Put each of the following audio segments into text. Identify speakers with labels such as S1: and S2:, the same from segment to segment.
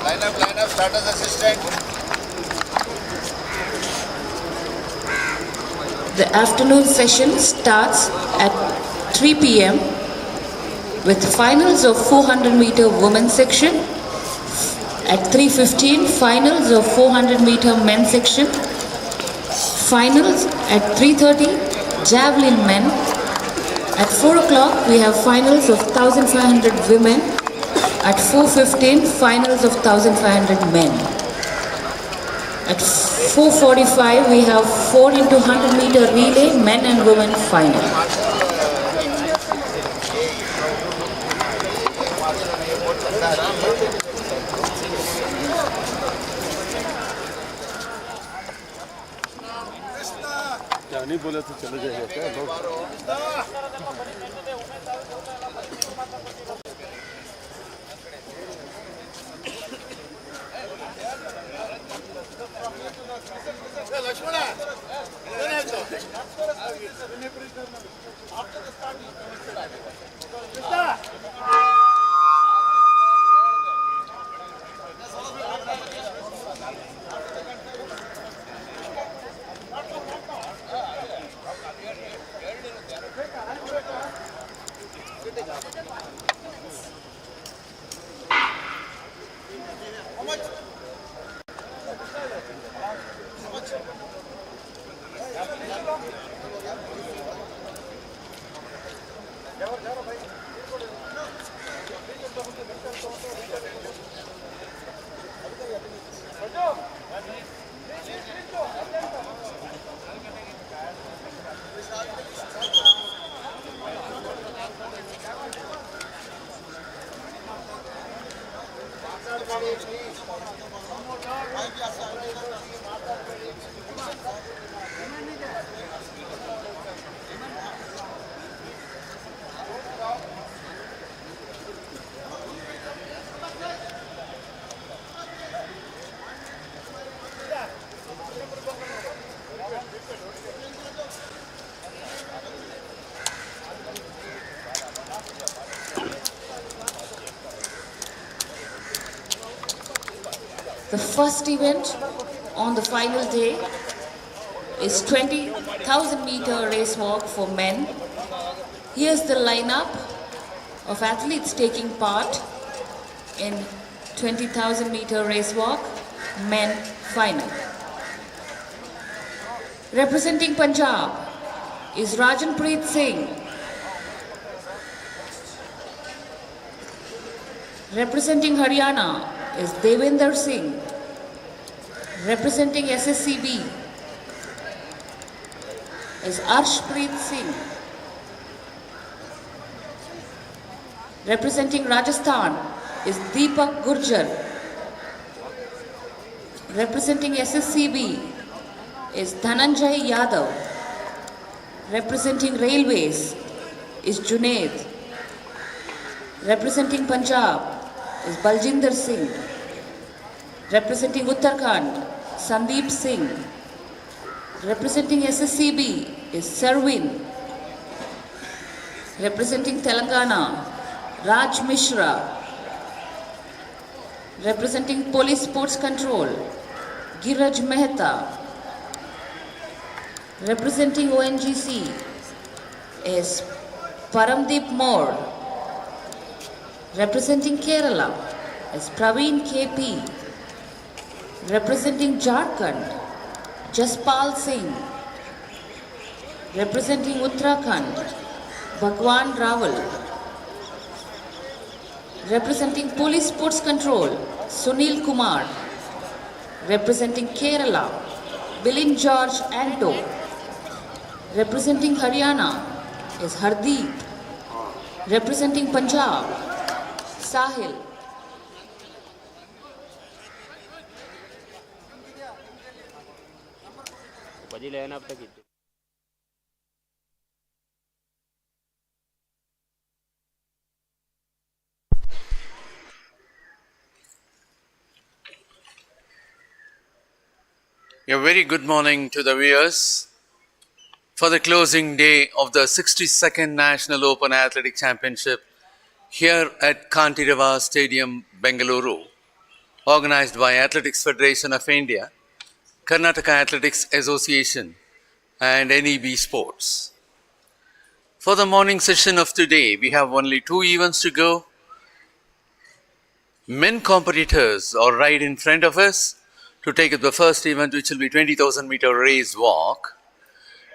S1: Line up, starters assistant.
S2: The afternoon session starts at 3 p.m. with finals of 400-meter women's section. At 3:15, finals of 400-meter men's section. Finals at 3:30, javelin men. At 4 o'clock, we have finals of 1,500 women. At 4:15, finals of 1,500 men. At 4:45, we have 4 into 100-meter relay, men and women final.
S3: नहीं बोले तो चले जाएगा क्या लोग
S2: The first event on the final day is 20,000-meter race walk for men. Here's the lineup of athletes taking part in 20,000-meter race walk, men final. Representing Punjab is Rajanpreet Singh. Representing Haryana is Devinder Singh. Representing SSCB is Arshpreet Singh. Representing Rajasthan is Deepak Gurjar. Representing SSCB is Dhananjay Yadav. Representing Railways is Junaid. Representing Punjab is Baljinder Singh. Representing Uttarakhand, Sandeep Singh. Representing SSCB is Sarwin. Representing Telangana, Raj Mishra. Representing Police Sports Control, Giraj Mehta. Representing ONGC is Paramdeep Moore. Representing Kerala is Praveen KP. Representing Jharkhand, Jaspal Singh. Representing Uttarakhand, Bhagwan Rawal. Representing Police Sports Control, Sunil Kumar. Representing Kerala, Bilin George Anto. Representing Haryana is Hardeep. Representing Punjab, Sahil.
S4: A very good morning to the viewers. For the closing day of the 62nd National Open Athletic Championship here at Kantirava Stadium, Bengaluru. organized by Athletics Federation of India, Karnataka Athletics Association, and NEB Sports. For the morning session of today, we have only 2 events to go. Men competitors are right in front of us to take up the first event, which will be 20,000 meter race walk.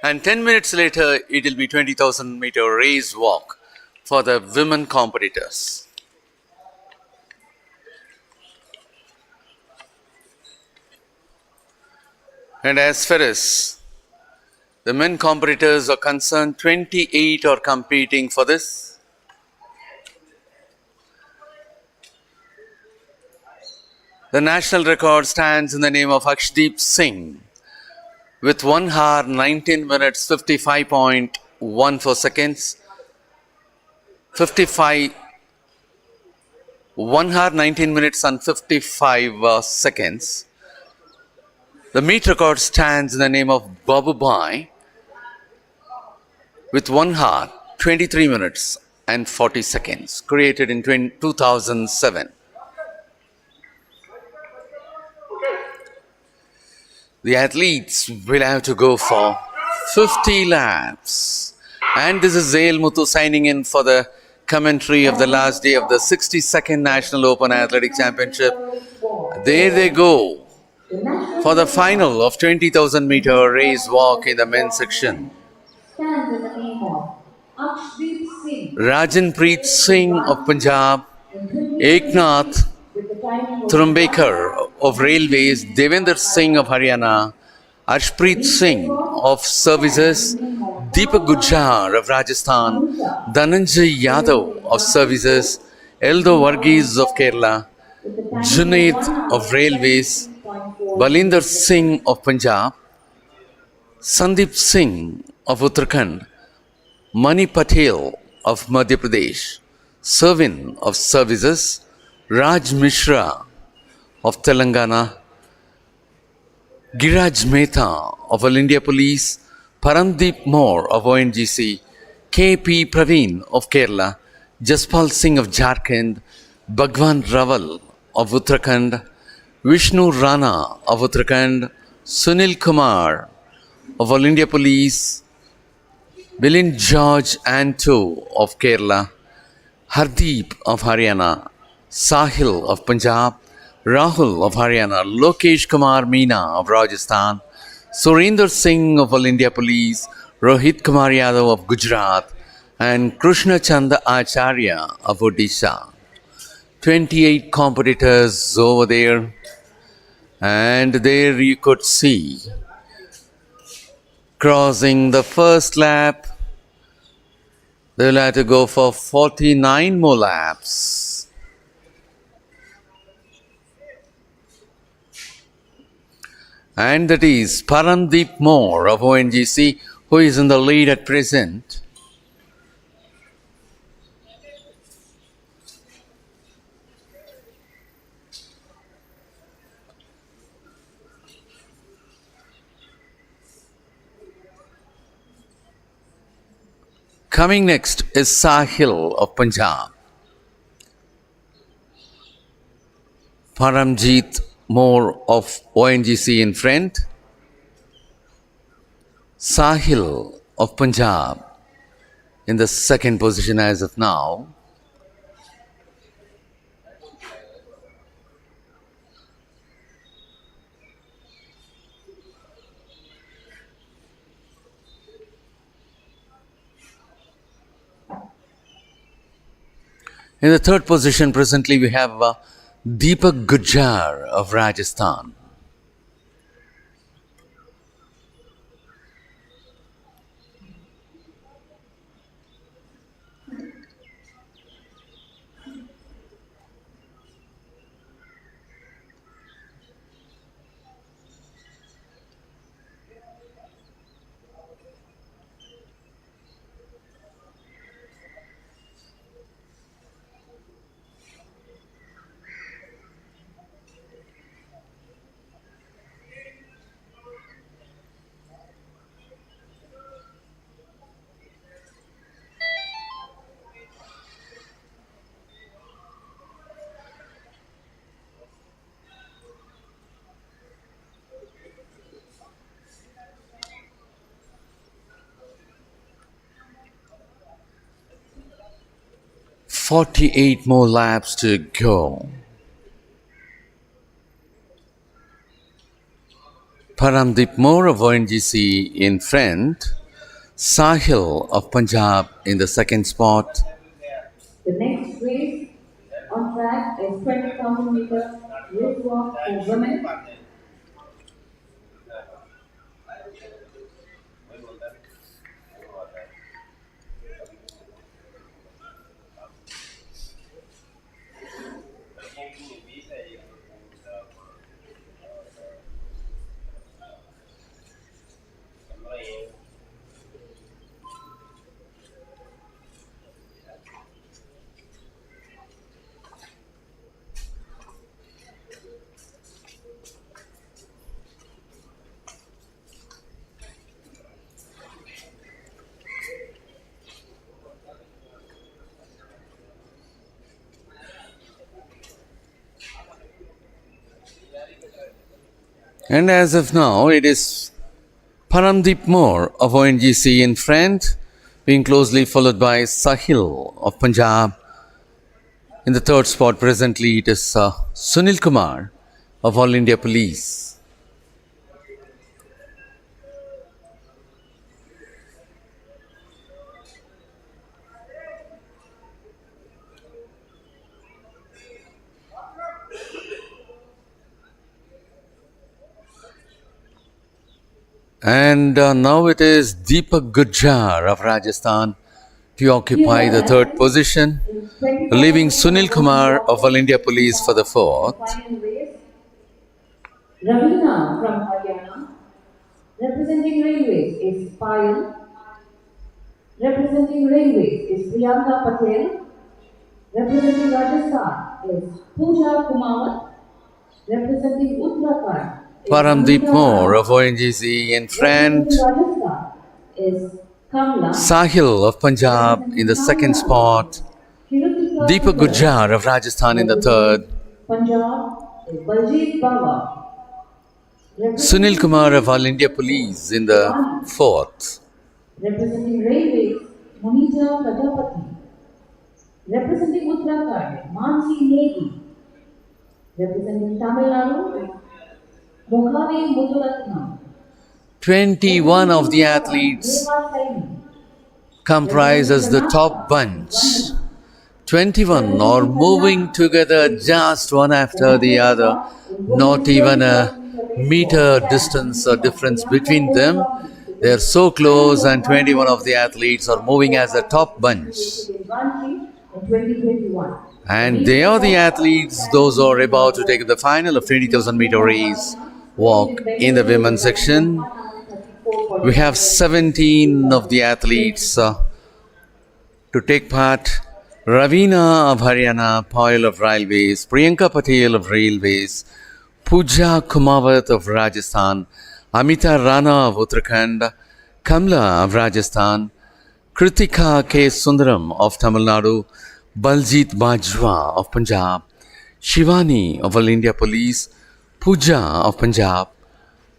S4: And 10 minutes later, it will be 20,000 meter race walk for the women competitors. And as far as the men competitors are concerned, 28 are competing for this. The national record stands in the name of Akshdeep Singh with 1 hour 19 minutes 55.14 seconds. 1 hour 19 minutes and 55 seconds. The meet record stands in the name of Babu Bhai with 1 hour 23 minutes and 40 seconds, created in 2007. The athletes will have to go for 50 laps. And this is Zail Muthu signing in for the commentary of the last day of the 62nd National Open Athletic Championship. There they go for the final of 20,000 meter race walk in the men's section. Rajanpreet Singh of Punjab, Eknath Trumbekar of Railways, Devendra Singh of Haryana, Arshpreet Singh of Services, Deepak Gujjar of Rajasthan, Dhananjay Yadav of Services, Eldo Varghese of Kerala, Junaid of Railways, Balinder Singh of Punjab, Sandeep Singh of Uttarakhand, Mani Patel of Madhya Pradesh, Servin of Services, Raj Mishra of Telangana, Giraj Mehta of All India Police, Paramdeep Moore of ONGC, K.P. Praveen of Kerala, Jaspal Singh of Jharkhand, Bhagwan Raval of Uttarakhand, Vishnu Rana of Uttarakhand, Sunil Kumar of All India Police, Milind George Anto of Kerala, Hardeep of Haryana, Sahil of Punjab, Rahul of Haryana, Lokesh Kumar Meena of Rajasthan, Surinder Singh of All India Police, Rohit Kumar Yadav of Gujarat, and Krishna Chanda Acharya of Odisha. 28 competitors over there, and there you could see crossing the first lap. They'll have to go for 49 more laps. And that is Paramdeep Moore of ONGC, who is in the lead at present. Coming next is Sahil of Punjab. Paramjeet Moore of ONGC in front. Sahil of Punjab in the second position as of now. In the third position presently we have Deepak Gujjar of Rajasthan. 48 more laps to go. Paramdeep Moore of ONGC in front. Sahil of Punjab in the second spot.
S2: The next race on track is 20,000 meter race walk for women.
S4: And as of now, it is Paramdeep Moore of ONGC in front, being closely followed by Sahil of Punjab. In the third spot, presently, it is Sunil Kumar of All India Police. And now it is Deepak Gujjar of Rajasthan to occupy the third position, leaving Sunil Kumar of All India Police for the fourth.
S2: Ravina from Haryana. Representing Railways is Payal. Representing Railways is Priyanka Patel. Representing Rajasthan is Pooja Kumawat. Representing Uttarakhand is
S4: Paramdeep
S2: Amita
S4: Moore
S2: Rao.
S4: of ONGC in front.
S2: Representing Rajasthan is Kamla.
S4: Sahil of Punjab in the second spot.
S2: Kirutika
S4: Deepak Gujjar of Rajasthan in the third.
S2: Punjab is Baljit Bawa.
S4: Sunil Kumar of All India Police in the fourth.
S2: Representing Railways, Munita Prajapati. Representing Uttarakhand, Mansi Negi. Representing Tamil Nadu, Mukhavi Muthuratnam.
S4: 21 of the athletes comprises the top bunch. 21 are moving together just one after the other, not even a meter distance or difference between them. They are so close, and 21 of the athletes are moving as a top bunch. And they are the athletes, those who are about to take the final of 20,000 meter race walk in the women's section. We have 17 of the athletes to take part. Ravina of Haryana, Payal of Railways, Priyanka Patel of Railways, Pooja Kumawat of Rajasthan, Amita Rana of Uttarakhand, Kamla of Rajasthan, Kritika K. Sundaram of Tamil Nadu, Baljit Bajwa of Punjab, Shivani of All India Police, Pooja of Punjab,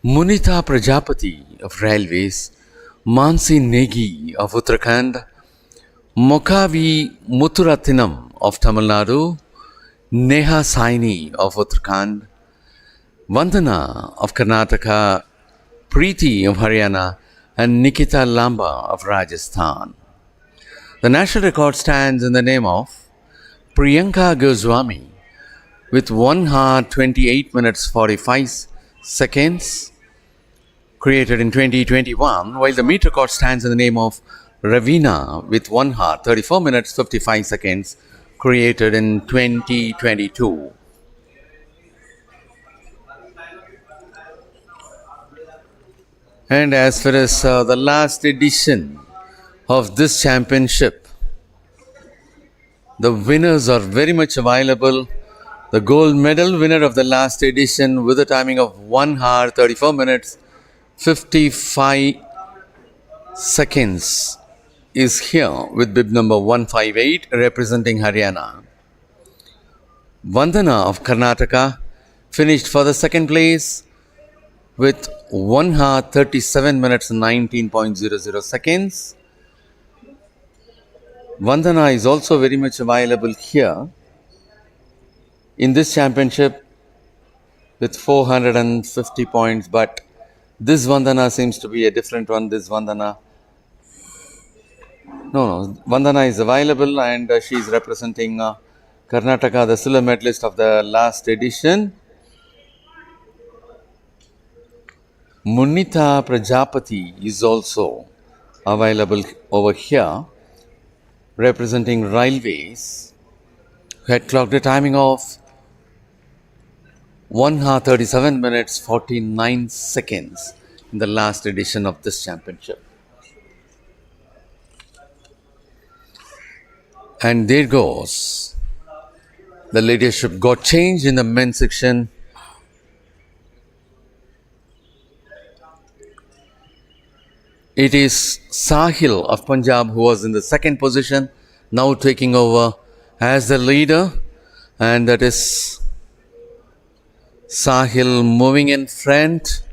S4: Munita Prajapati of Railways, Mansi Negi of Uttarakhand, Mukhavi Muthuratnam of Tamil Nadu, Neha Saini of Uttarakhand, Vandana of Karnataka, Preeti of Haryana, and Nikita Lamba of Rajasthan. The national record stands in the name of Priyanka Goswami with 1 hour 28 minutes 45 seconds, created in 2021, while the meet record stands in the name of Ravina with 1 hour 34 minutes 55 seconds, created in 2022. And as far as the last edition of this championship, the winners are very much available. The gold medal winner of the last edition with a timing of 1 hour 34 minutes 55 seconds is here with bib number 158 representing Haryana. Vandana of Karnataka finished for the second place with 1 hour 37 minutes 19.00 seconds. Vandana is also very much available here in this championship with 450 points, but this Vandana seems to be a different one. This Vandana, no, Vandana is available and she is representing Karnataka, the silver medalist of the last edition. Munita Prajapati is also available over here, representing Railways, who had clocked a timing of 1 hour 37 minutes 49 seconds in the last edition of this championship. And there goes. The leadership got changed in the men's section. It is Sahil of Punjab who was in the second position, now taking over as the leader, and that is Sahil moving in front.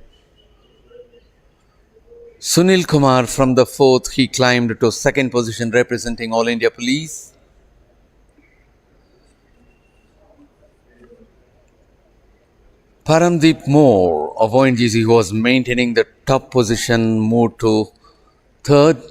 S4: Sunil Kumar from the fourth, he climbed to second position representing All India Police. Paramdeep Moore of ONGC, who was maintaining the top position, moved to third.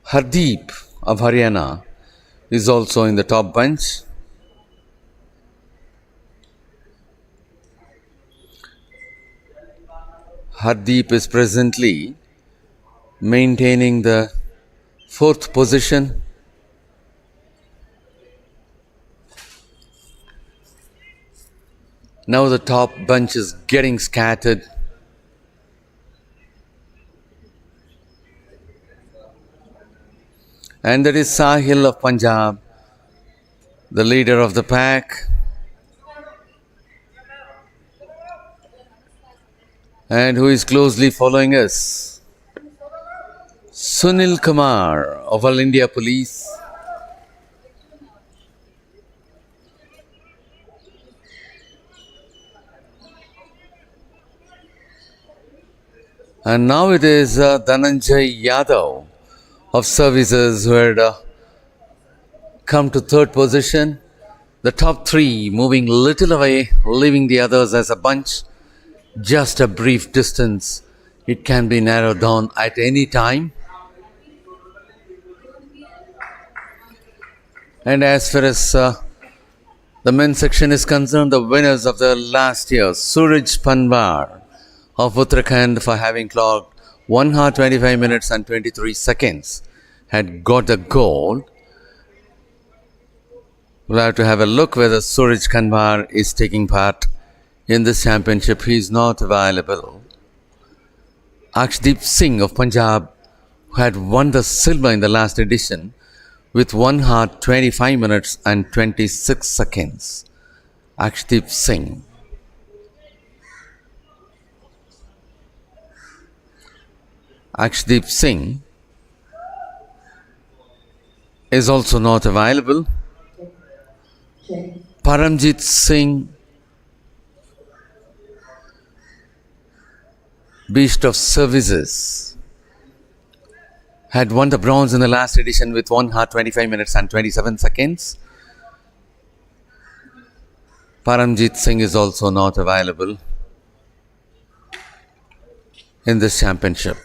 S4: Hardeep of Haryana is also in the top bunch. Hardeep is presently maintaining the fourth position. Now the top bunch is getting scattered. And that is Sahil of Punjab, the leader of the pack. And who is closely following us? Sunil Kumar of All India Police. And now it is Dhananjay Yadav of Services who had come to third position. The top three moving little away, leaving the others as a bunch. Just a brief distance. It can be narrowed down at any time. And as far as the men's section is concerned, the winners of the last year, Suraj Panwar of Uttarakhand, for having clocked 1 hour 25 minutes and 23 seconds, had got the gold. We'll have to have a look whether Suraj Panwar is taking part in this championship. He is not available. Akshdeep Singh of Punjab, who had won the silver in the last edition with 1 hour 25 minutes and 26 seconds. Akshdeep Singh. Akshdeep Singh is also not available. Paramjit Singh, Beast of Services, had won the bronze in the last edition with 1 hour 25 minutes and 27 seconds. Paramjit Singh is also not available in this championship.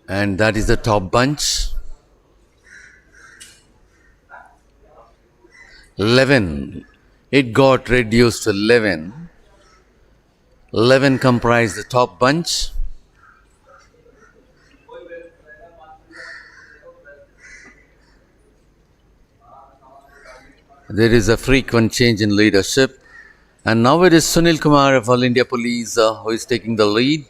S4: And that is the top bunch. 11. It got reduced to 11. 11 comprised the top bunch. There is a frequent change in leadership. And now it is Sunil Kumar of All India Police who is taking the lead.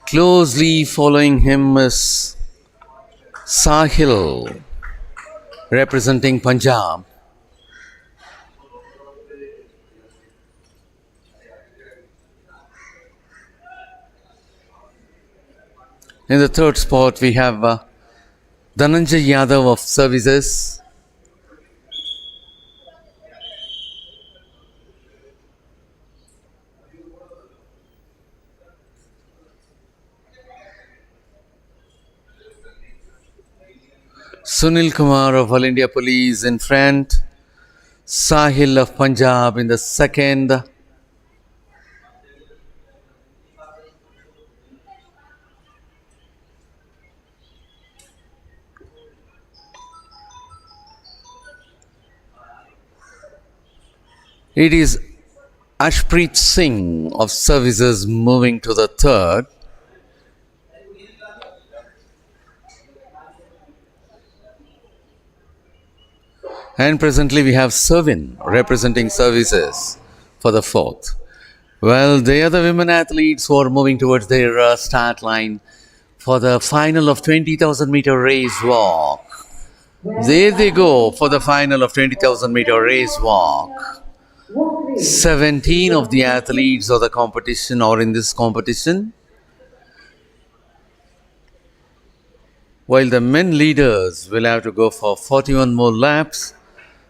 S4: Closely following him is Sahil, representing Punjab. In the third spot, we have Dhananjay Yadav of Services. Sunil Kumar of All India Police in front. Sahil of Punjab in the second. It is Ashpreet Singh of Services moving to the third. And presently we have Servin representing Services for the fourth. Well, they are the women athletes who are moving towards their start line for the final of 20,000 meter race walk. There they go for the final of 20,000 meter race walk. 17 of the athletes of the competition or in this competition, while the men leaders will have to go for 41 more laps.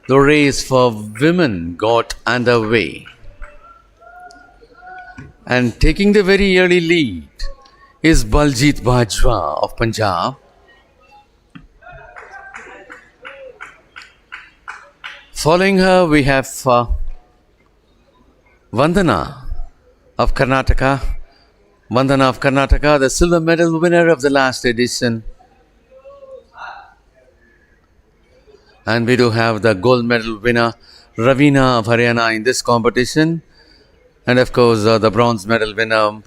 S4: The race for women got underway. And taking the very early lead is Baljit Bajwa of Punjab. Following her, we have Vandana of Karnataka. Vandana of Karnataka, the silver medal winner of the last edition. And we do have the gold medal winner, Ravina of Haryana in this competition. And of course, the bronze medal winner,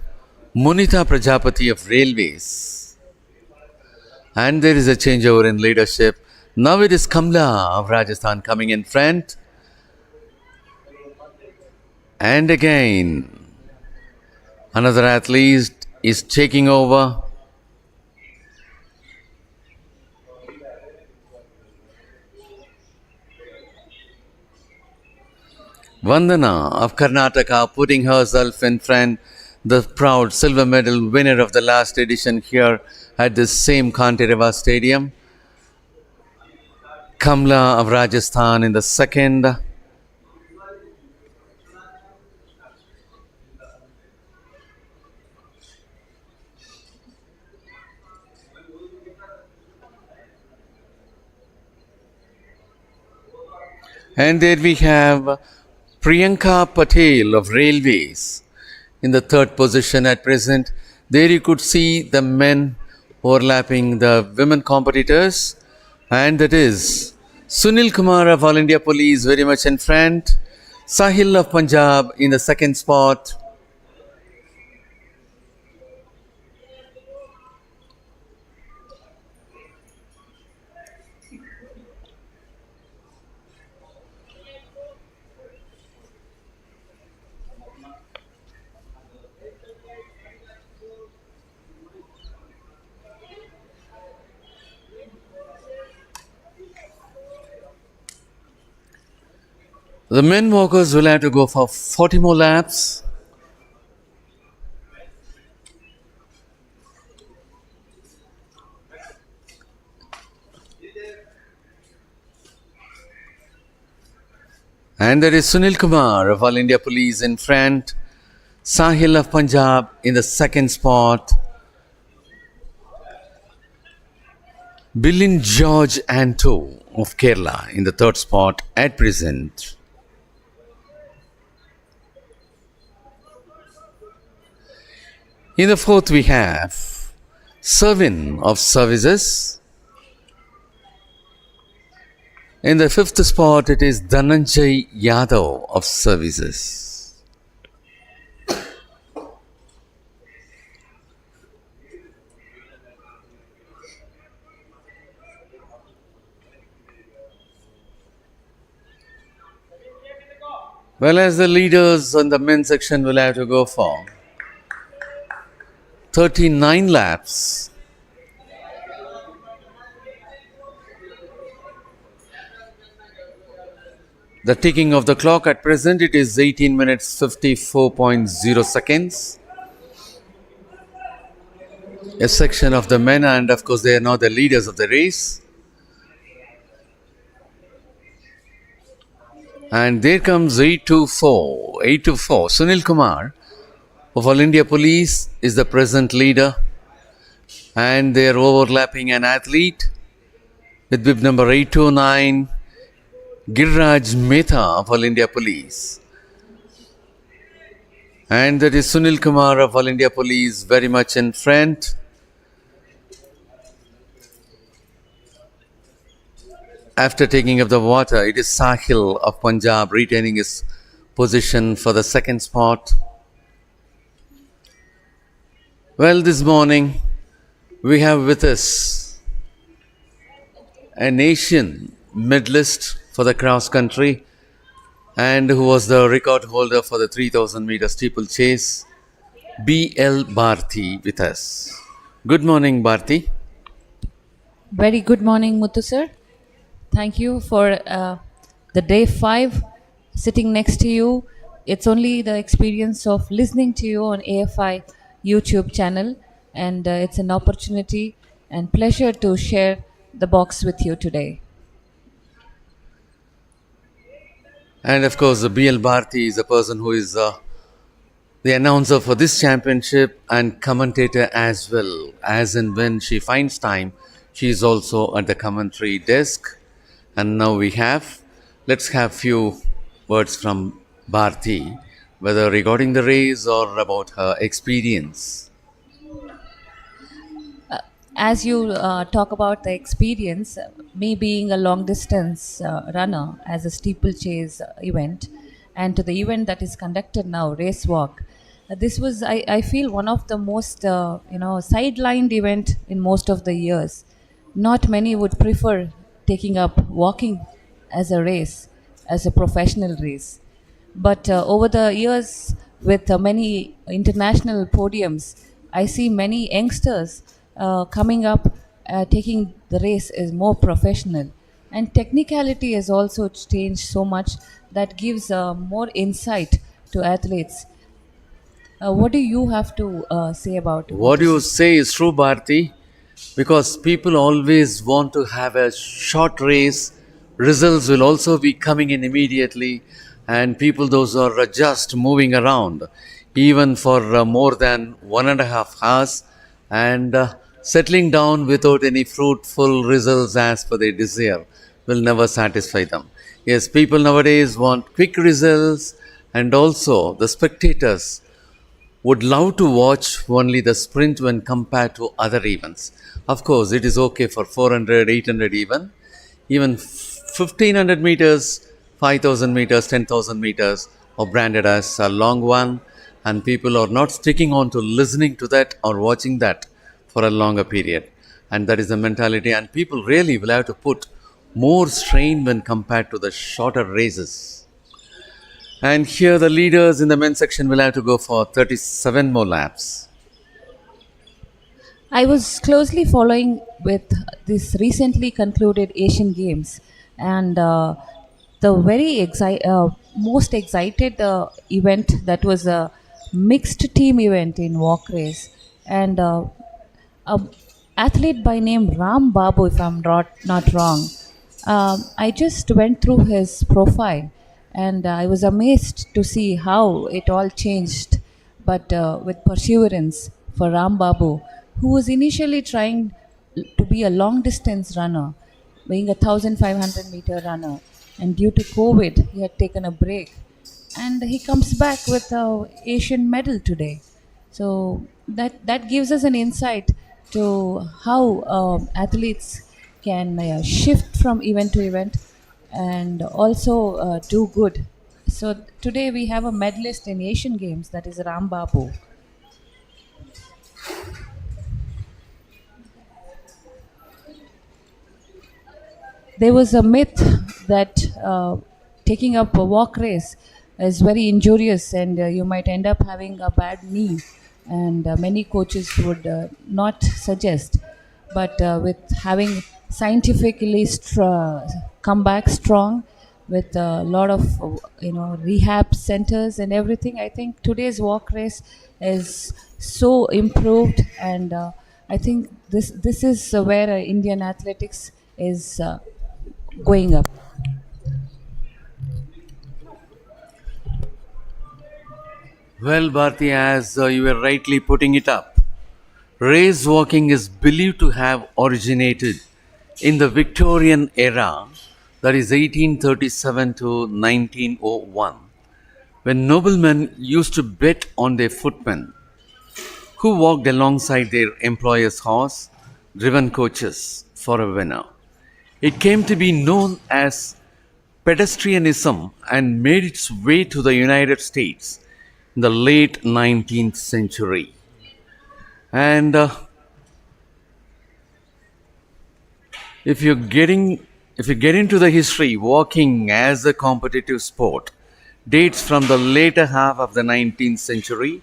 S4: Munita Prajapati of Railways. And there is a changeover in leadership. Now it is Kamla of Rajasthan coming in front. And again, another athlete is taking over. Vandana of Karnataka putting herself in front, the proud silver medal winner of the last edition here at this same Kantireva Stadium. Kamla of Rajasthan in the second. And there we have Priyanka Patel of Railways in the third position at present. There you could see the men overlapping the women competitors, and that is Sunil Kumar of All India Police very much in front, Sahil of Punjab in the second spot. The men walkers will have to go for 40 more laps. And there is Sunil Kumar of All India Police in front, Sahil of Punjab in the second spot, Bilin George Anto of Kerala in the third spot at present. In the fourth, we have Servin of Services. In the fifth spot, it is Dhananjay Yadav of Services. Well, as the leaders on the men's section will have to go for 39 laps. The ticking of the clock at present, it is 18 minutes 54.0 seconds. A section of the men, and of course they are now the leaders of the race. And there comes 824. Sunil Kumar of All India Police is the present leader. And they are overlapping an athlete with bib number 829, Giriraj Mehta of All India Police. And that is Sunil Kumar of All India Police very much in front. After taking up the water, it is Sahil of Punjab retaining his position for the second spot. Well, this morning we have with us an Asian medalist for the cross country and who was the record holder for the 3000 meter steeplechase, B.L. Bharti with us. Good morning, Bharti.
S5: Very good morning, Muthu sir. Thank you for the day 5 sitting next to you. It's only the experience of listening to you on AFI YouTube channel, and it's an opportunity and pleasure to share the box with you today.
S4: And of course, B.L. Bharti is a person who is the announcer for this championship and commentator as well. As and when she finds time, she is also at the commentary desk. And now let's have few words from Bharti, whether regarding the race or about her experience.
S5: As you talk about the experience, me being a long distance runner as a steeplechase event, and to the event that is conducted now, race walk, this was I feel one of the most sidelined event in most of the years. Not many would prefer taking up walking as a race, as a professional race. But over the years, with many international podiums, I see many youngsters coming up, taking the race as more professional. And technicality has also changed so much that gives more insight to athletes. What do you have to say about it?
S4: What you say is true, Bharti, because people always want to have a short race. Results will also be coming in immediately, and people, those are just moving around even for more than 1.5 hours and settling down without any fruitful results as per their desire will never satisfy them. Yes, people nowadays want quick results, and also the spectators would love to watch only the sprint when compared to other events. Of course, it is okay for 400, 800 even 1500 meters, 5000 meters, 10,000 meters are branded as a long one, and people are not sticking on to listening to that or watching that for a longer period. And that is the mentality, and people really will have to put more strain when compared to the shorter races. And here the leaders in the men's section will have to go for 37 more laps.
S5: I was closely following with this recently concluded Asian Games, and the most excited event that was a mixed team event in walk race, and a athlete by name Ram Babu, if I'm not wrong. I just went through his profile, and I was amazed to see how it all changed, but with perseverance for Ram Babu, who was initially trying to be a long distance runner, being a 1500 meter runner, and due to COVID, he had taken a break, and he comes back with a Asian medal today. So that gives us an insight to how athletes can shift from event to event and also do good. So today we have a medalist in Asian Games, that is Ram Babu. There was a myth that taking up a walk race is very injurious, and you might end up having a bad knee. and many coaches would not suggest. But with having scientifically come back strong with a lot of rehab centers and everything, I think today's walk race is so improved, and I think this is where Indian athletics is going up.
S4: Well, Bharti, as you were rightly putting it up, race walking is believed to have originated in the Victorian era, that is 1837 to 1901, when noblemen used to bet on their footmen who walked alongside their employer's horse driven coaches for a winner. It came to be known as pedestrianism and made its way to the United States in the late 19th century. And if you get into the history, walking as a competitive sport dates from the later half of the 19th century,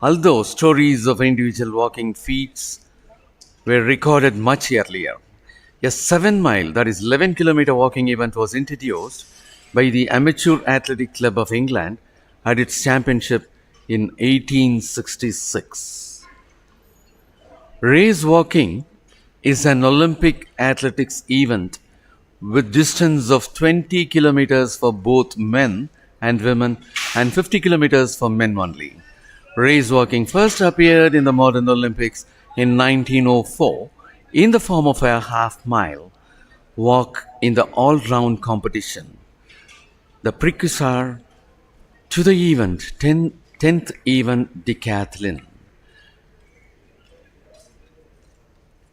S4: although stories of individual walking feats were recorded much earlier. A 7-mile, that is 11-kilometer walking event was introduced by the Amateur Athletic Club of England at its championship in 1866. Race walking is an Olympic athletics event with distance of 20 kilometers for both men and women and 50 kilometers for men only. Race walking first appeared in the modern Olympics in 1904 in the form of a half-mile walk in the all-round competition. The precursor to the event, 10th event decathlon.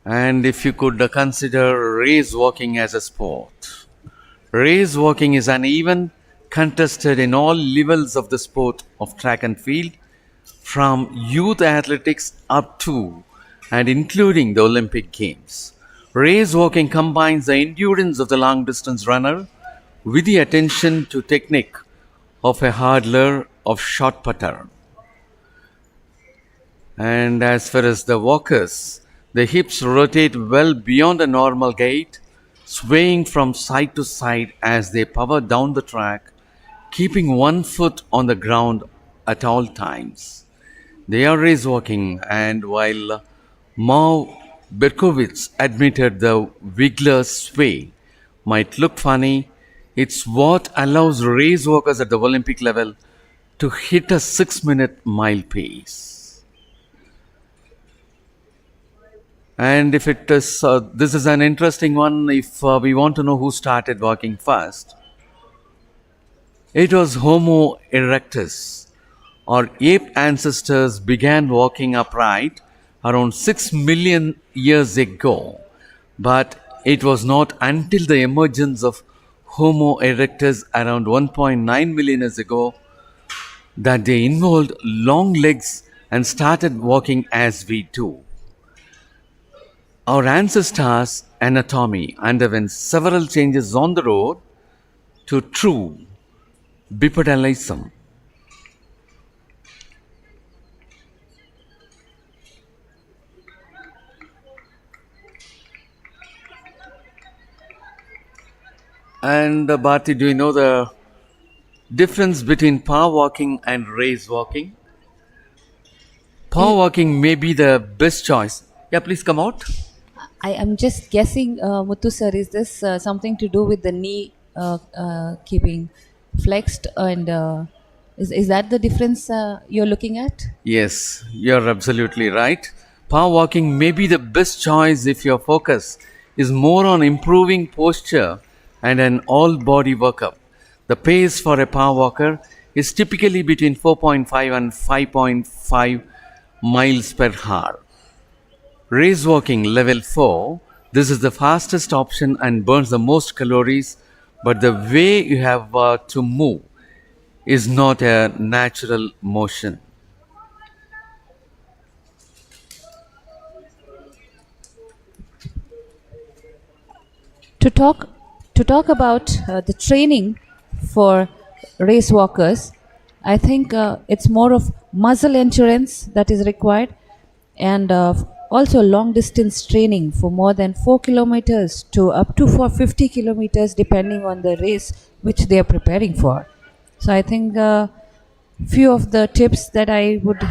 S4: And if you could consider race walking as a sport, race walking is an event contested in all levels of the sport of track and field, from youth athletics up to and including the Olympic Games. Race walking combines the endurance of the long distance runner with the attention to technique of a hurdler of short putter. And as far as the walkers, the hips rotate well beyond a normal gait, swaying from side to side as they power down the track, keeping one foot on the ground at all times. They are race walking, and while Mauve Berkowitz admitted the Wiggler sway might look funny, it's what allows race walkers at the Olympic level to hit a 6-minute mile pace. And if it is, this is an interesting one. If we want to know who started walking first, it was Homo erectus. Our ape ancestors began walking upright around 6 million years ago, but it was not until the emergence of Homo erectus around 1.9 million years ago that they involved long legs and started walking as we do. Our ancestors' anatomy underwent several changes on the road to true bipedalism. And Bharti, do you know the difference between power walking and race walking? Power walking may be the best choice. Yeah, please come out.
S5: I am just guessing, Muthu sir, is this something to do with the knee keeping flexed, and is that the difference you're looking at?
S4: Yes, you're absolutely right. Power walking may be the best choice if your focus is more on improving posture and an all-body workup. The pace for a power walker is typically between 4.5 and 5.5 miles per hour. Race walking level 4, this is the fastest option and burns the most calories, but the way you have to move is not a natural motion.
S5: To talk about the training for race walkers, I think it's more of muscle endurance that is required, and also long distance training for more than 4 kilometers to up to 450 kilometers, depending on the race which they are preparing for. So I think few of the tips that I would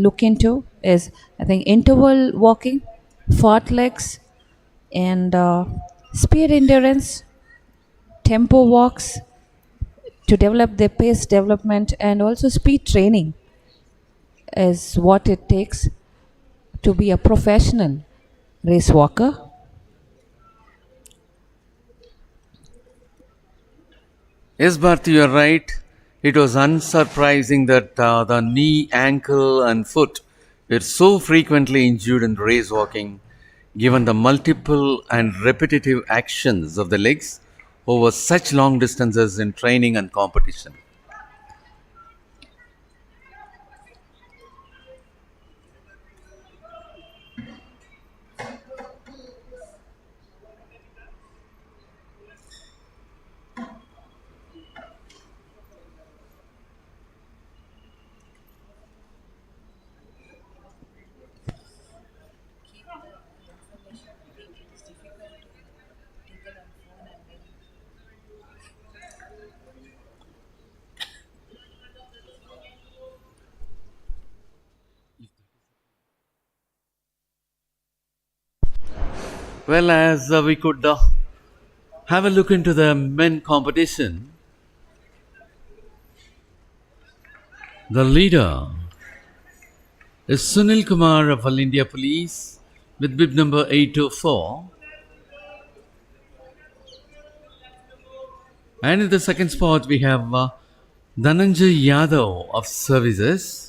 S5: look into is, I think, interval walking, fartleks, and speed endurance, tempo walks to develop their pace development, and also speed training is what it takes to be a professional race walker.
S4: Yes, Bharti, you are right. It was unsurprising that the knee, ankle, and foot were so frequently injured in race walking, given the multiple and repetitive actions of the legs over such long distances in training and competition. Well, as we could have a look into the men competition, the leader is Sunil Kumar of All India Police with bib number 824. And in the second spot, we have Dhananjay Yadav of Services.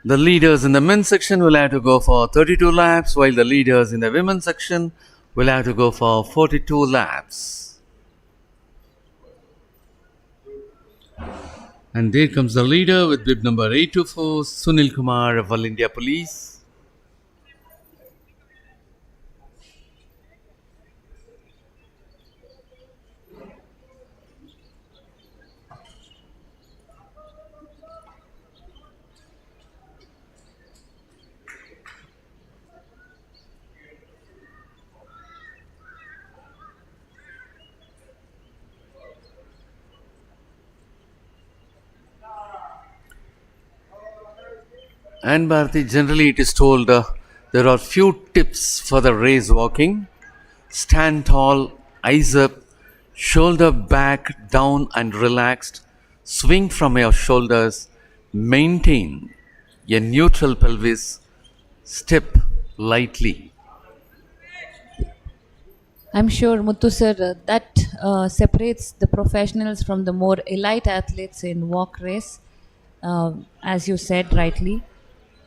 S4: The leaders in the men's section will have to go for 32 laps, while the leaders in the women's section will have to go for 42 laps. And there comes the leader with bib number 824, Sunil Kumar of All India Police. And Bharati, generally it is told there are few tips for the race walking. Stand tall, eyes up, shoulder back, down and relaxed. Swing from your shoulders. Maintain a neutral pelvis. Step lightly.
S5: I'm sure, Muthu sir, that separates the professionals from the more elite athletes in walk race, as you said rightly.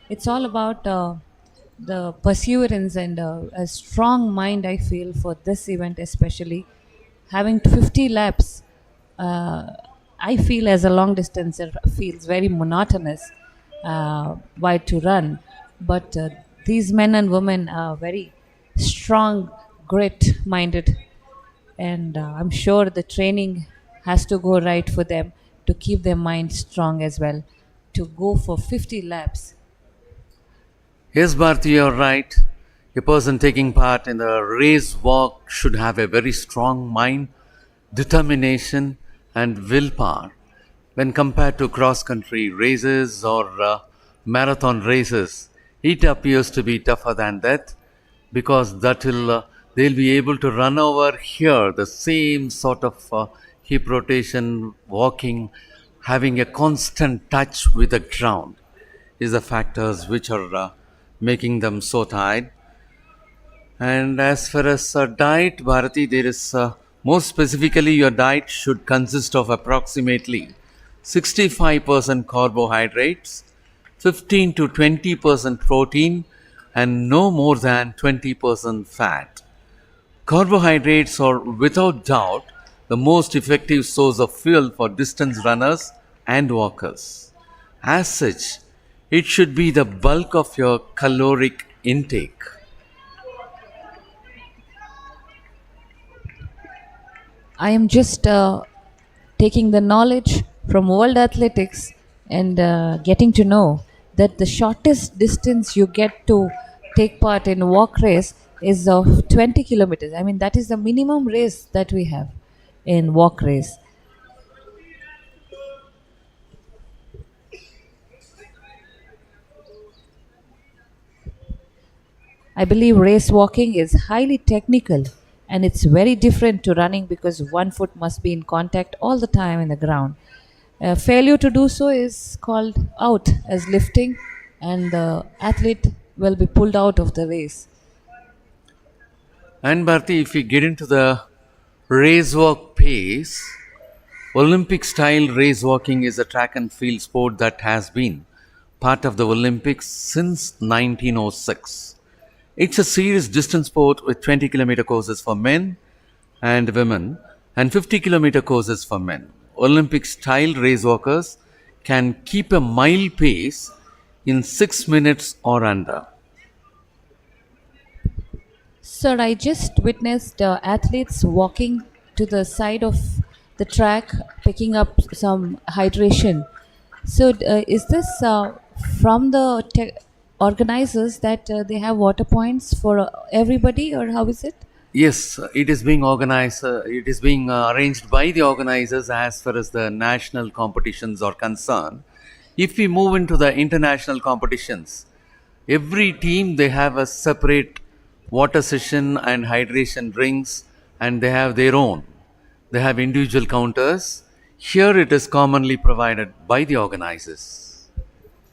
S5: It's all about the perseverance and a strong mind, I feel, for this event, especially. Having 50 laps, uh, I feel as a long distancer feels very monotonous while to run. But these men and women are very strong, grit minded, and I'm sure the training has to go right for them to keep their mind strong as well, to go for 50 laps.
S4: Yes, Bharti, you are right. A person taking part in the race walk should have a very strong mind, determination, and willpower. When compared to cross country races or marathon races, it appears to be tougher than that because that will they'll be able to run over here the same sort of hip rotation, walking, having a constant touch with the ground is the factors which are making them so tired. And as far as diet, Bharati, there is more specifically, your diet should consist of approximately 65% carbohydrates, 15 to 20% protein, and no more than 20% fat. Carbohydrates are without doubt the most effective source of fuel for distance runners and walkers. As such, it should be the bulk of your caloric intake.
S5: I am just taking the knowledge from World Athletics and getting to know that the shortest distance you get to take part in walk race is of 20 kilometers. I mean, that is the minimum race that we have in walk race. I believe race walking is highly technical and it's very different to running because one foot must be in contact all the time in the ground. Failure to do so is called out as lifting, and the athlete will be pulled out of the race.
S4: And Bharti, if we get into the race walk pace, Olympic style race walking is a track and field sport that has been part of the Olympics since 1906. It's a serious distance sport with 20-kilometer courses for men and women and 50-kilometer courses for men. Olympic style race walkers can keep a mile pace in 6 minutes or under.
S5: Sir, I just witnessed athletes walking to the side of the track, picking up some hydration. So, is this from the organizers that they have water points for everybody, or how is it?
S4: Yes, it is being organized. It is being arranged by the organizers as far as the national competitions are concerned. If we move into the international competitions, every team they have a separate water session and hydration drinks, and they have their own. They have individual counters. Here, it is commonly provided by the organizers.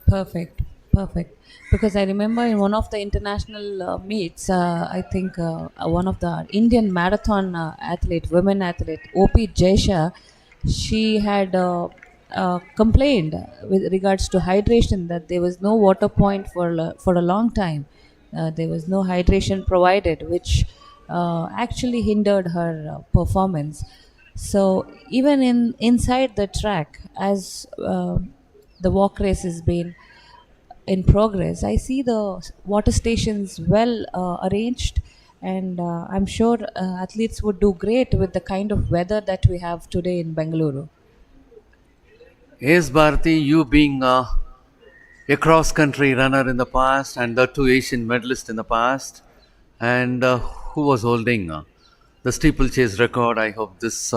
S5: Perfect, perfect. Because I remember in one of the international meets, I think one of the Indian marathon women athlete, OP Jaisha, she had complained with regards to hydration that there was no water point for a long time. There was no hydration provided, which actually hindered her performance. So even inside the track, as the walk race has been in progress, I see the water stations well arranged, and I'm sure athletes would do great with the kind of weather that we have today in Bengaluru.
S4: Yes, Bharati, you being a cross country runner in the past and the two Asian medalist in the past, and who was holding the steeplechase record, I hope this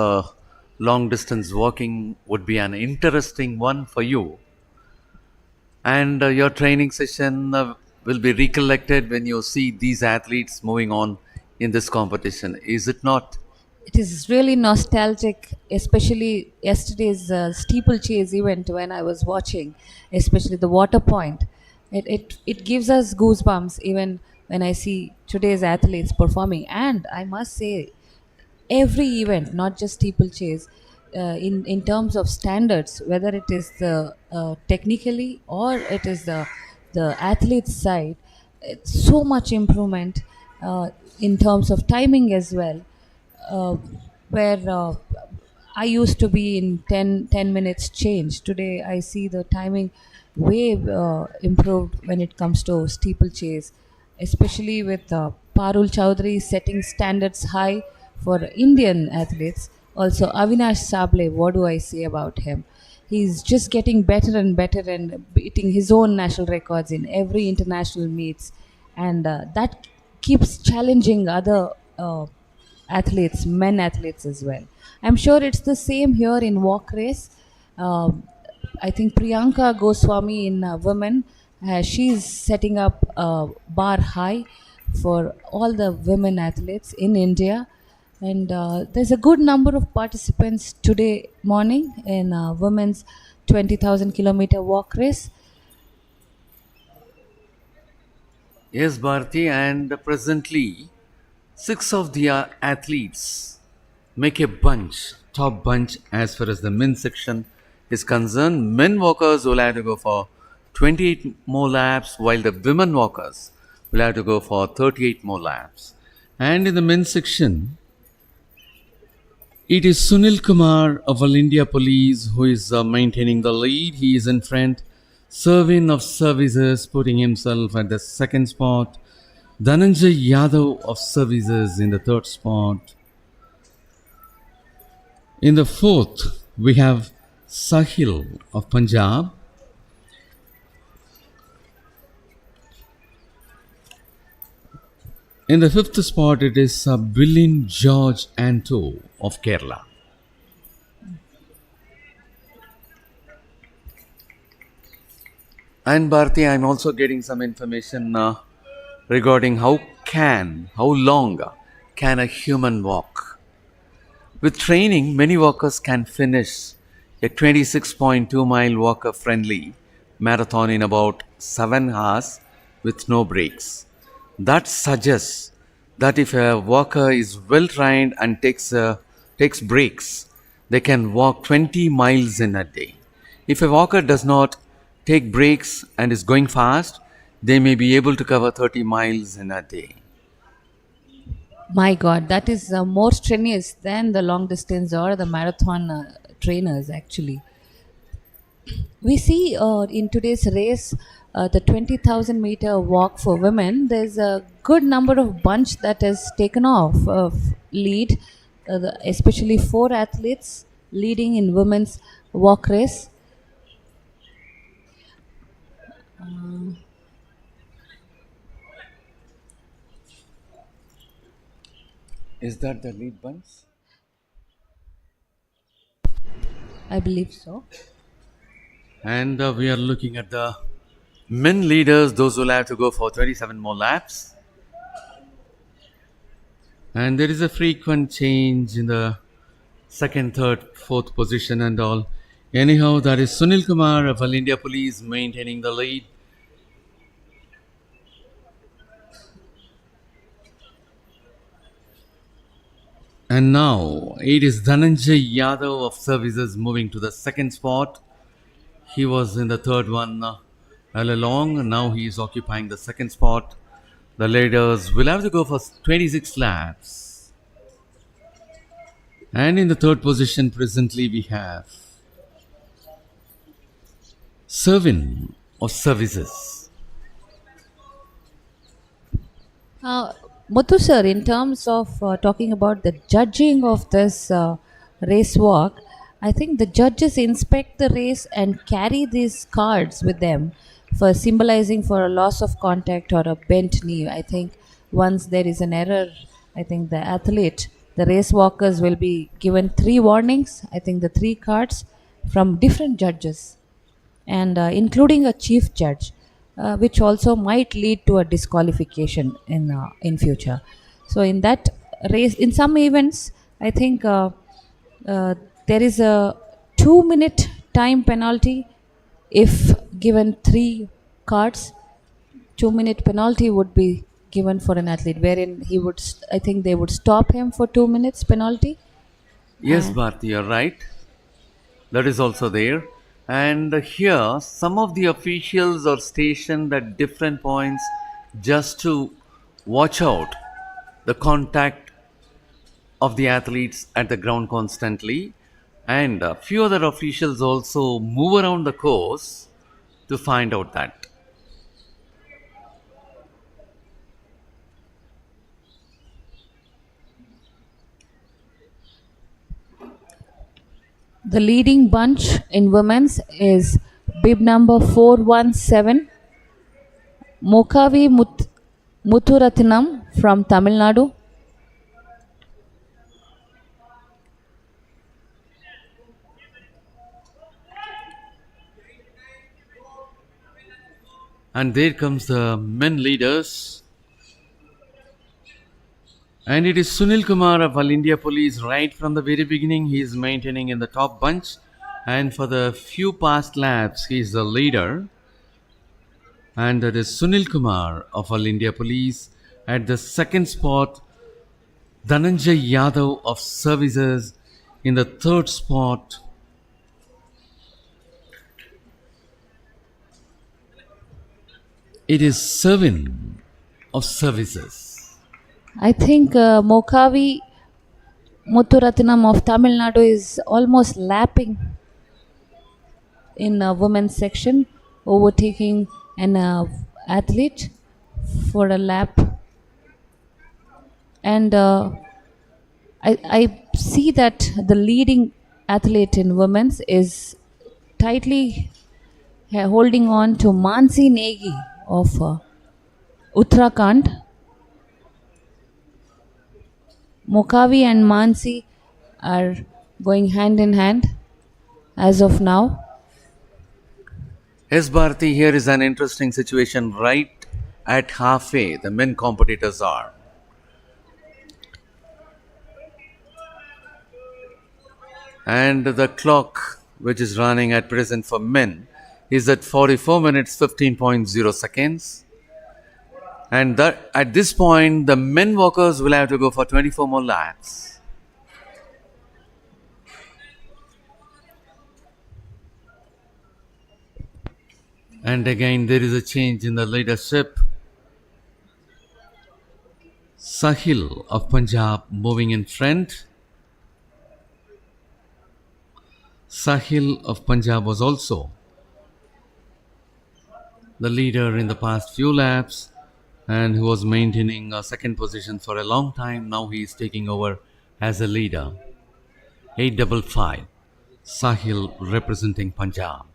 S4: long distance walking would be an interesting one for you. And your training session will be recollected when you see these athletes moving on in this competition, is it not?
S5: It is really nostalgic, especially yesterday's steeplechase event when I was watching, especially the water point. It gives us goosebumps even when I see today's athletes performing. And I must say, every event, not just steeplechase, in terms of standards, whether it is the technically or it is the athlete's side, it's so much improvement in terms of timing as well. Uh, where I used to be in 10 minutes change. Today I see the timing way improved when it comes to steeplechase, especially with Parul Chowdhury setting standards high for Indian athletes. Also, Avinash Sable, what do I say about him? He's just getting better and better and beating his own national records in every international meets, and that keeps challenging other athletes, men athletes as well. I'm sure it's the same here in walk race. I think Priyanka Goswami in women, she's setting up a bar high for all the women athletes in India. And there's a good number of participants today morning in women's 20,000 kilometer walk race.
S4: Yes, Bharti, and presently 6 of the athletes make a bunch, top bunch as far as the men's section is concerned. Men walkers will have to go for 28 more laps, while the women walkers will have to go for 38 more laps. And in the men's section, it is Sunil Kumar of All India Police who is maintaining the lead. He is in front. Servin of Services putting himself at the second spot. Dhananjay Yadav of Services in the third spot. In the fourth, we have Sahil of Punjab. In the fifth spot, it is Bilin George Anto of Kerala. And Bharti, I'm also getting some information regarding how long can a human walk? With training, many walkers can finish a 26.2 mile walker friendly marathon in about 7 hours with no breaks. That suggests that if a walker is well trained and takes breaks, they can walk 20 miles in a day. If a walker does not take breaks and is going fast, they may be able to cover 30 miles in a day.
S5: My God, that is more strenuous than the long distance or the marathon trainers, actually. We see in today's race, the 20,000 meter walk for women, there's a good number of bunch that has taken off lead, especially 4 athletes leading in women's walk race.
S4: Is that the lead bunch?
S5: I believe so.
S4: And we are looking at the men leaders, those who will have to go for 27 more laps. And there is a frequent change in the second, third, fourth position and all. Anyhow, that is Sunil Kumar of All India Police maintaining the lead. And now it is Dhananjay Yadav of Services moving to the second spot. He was in the third one all along, and now he is occupying the second spot. The leaders will have to go for 26 laps. And in the third position, presently, we have Servin of Services.
S5: Muthu sir, in terms of talking about the judging of this race walk, I think the judges inspect the race and carry these cards with them for symbolizing for a loss of contact or a bent knee. I think once there is an error, I think the race walkers will be given 3 warnings. I think the 3 cards from different judges, and including a chief judge, which also might lead to a disqualification in future. So in that race, in some events, I think there is a 2-minute time penalty if given 3 cards. 2-minute penalty would be given for an athlete, wherein I think they would stop him for 2 minutes penalty.
S4: Yes, Bharti, you're right. That is also there. And here, some of the officials are stationed at different points just to watch out the contact of the athletes at the ground constantly. And a few other officials also move around the course to find out that.
S5: The leading bunch in women's is bib number 417, Mokavi Muthuratnam from Tamil Nadu.
S4: And there comes the men leaders. And it is Sunil Kumar of All India Police. Right from the very beginning, he is maintaining in the top bunch. And for the few past laps, he is the leader. And that is Sunil Kumar of All India Police. At the second spot, Dhananjay Yadav of Services. In the third spot, it is Servin of Services.
S5: I think Mokavi Muthuratnam of Tamil Nadu is almost lapping in a women's section, overtaking an athlete for a lap. And I see that the leading athlete in women's is tightly holding on to Mansi Negi of Uttarakhand. Mokavi and Mansi are going hand in hand as of now.
S4: Yes, Bharati, here is an interesting situation right at halfway. The men competitors are. And the clock, which is running at present for men, is at 44 minutes 15.0 seconds. And that, at this point, the men walkers will have to go for 24 more laps. And again, there is a change in the leadership. Sahil of Punjab moving in front. Sahil of Punjab was also the leader in the past few laps and who was maintaining a second position for a long time. Now he is taking over as a leader. 855. Sahil representing Punjab.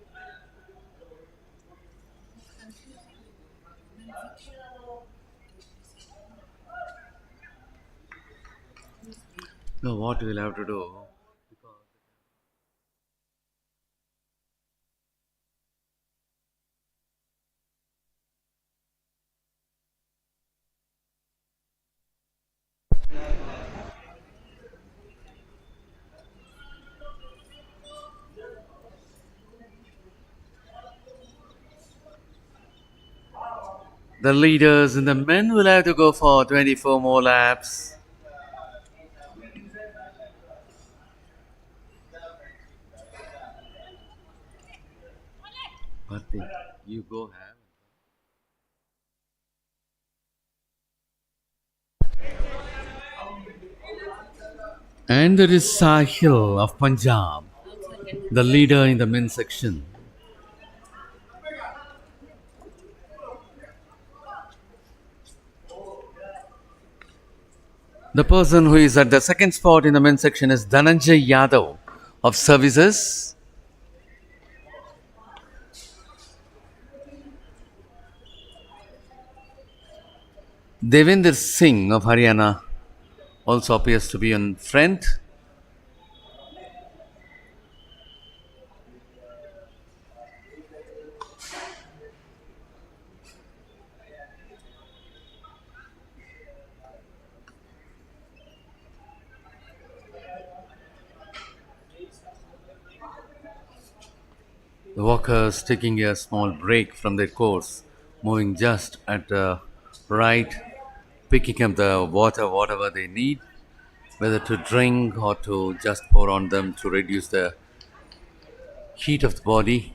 S4: Now what we'll have to do? The leaders in the men will have to go for 24 more laps. Bharti, you go have. And there is Sahil of Punjab, the leader in the men's section. The person who is at the second spot in the men's section is Dhananjay Yadav of Services. Devendra Singh of Haryana also appears to be in front. The walkers taking a small break from their course, moving just at the right, picking up the water, whatever they need, whether to drink or to just pour on them to reduce the heat of the body.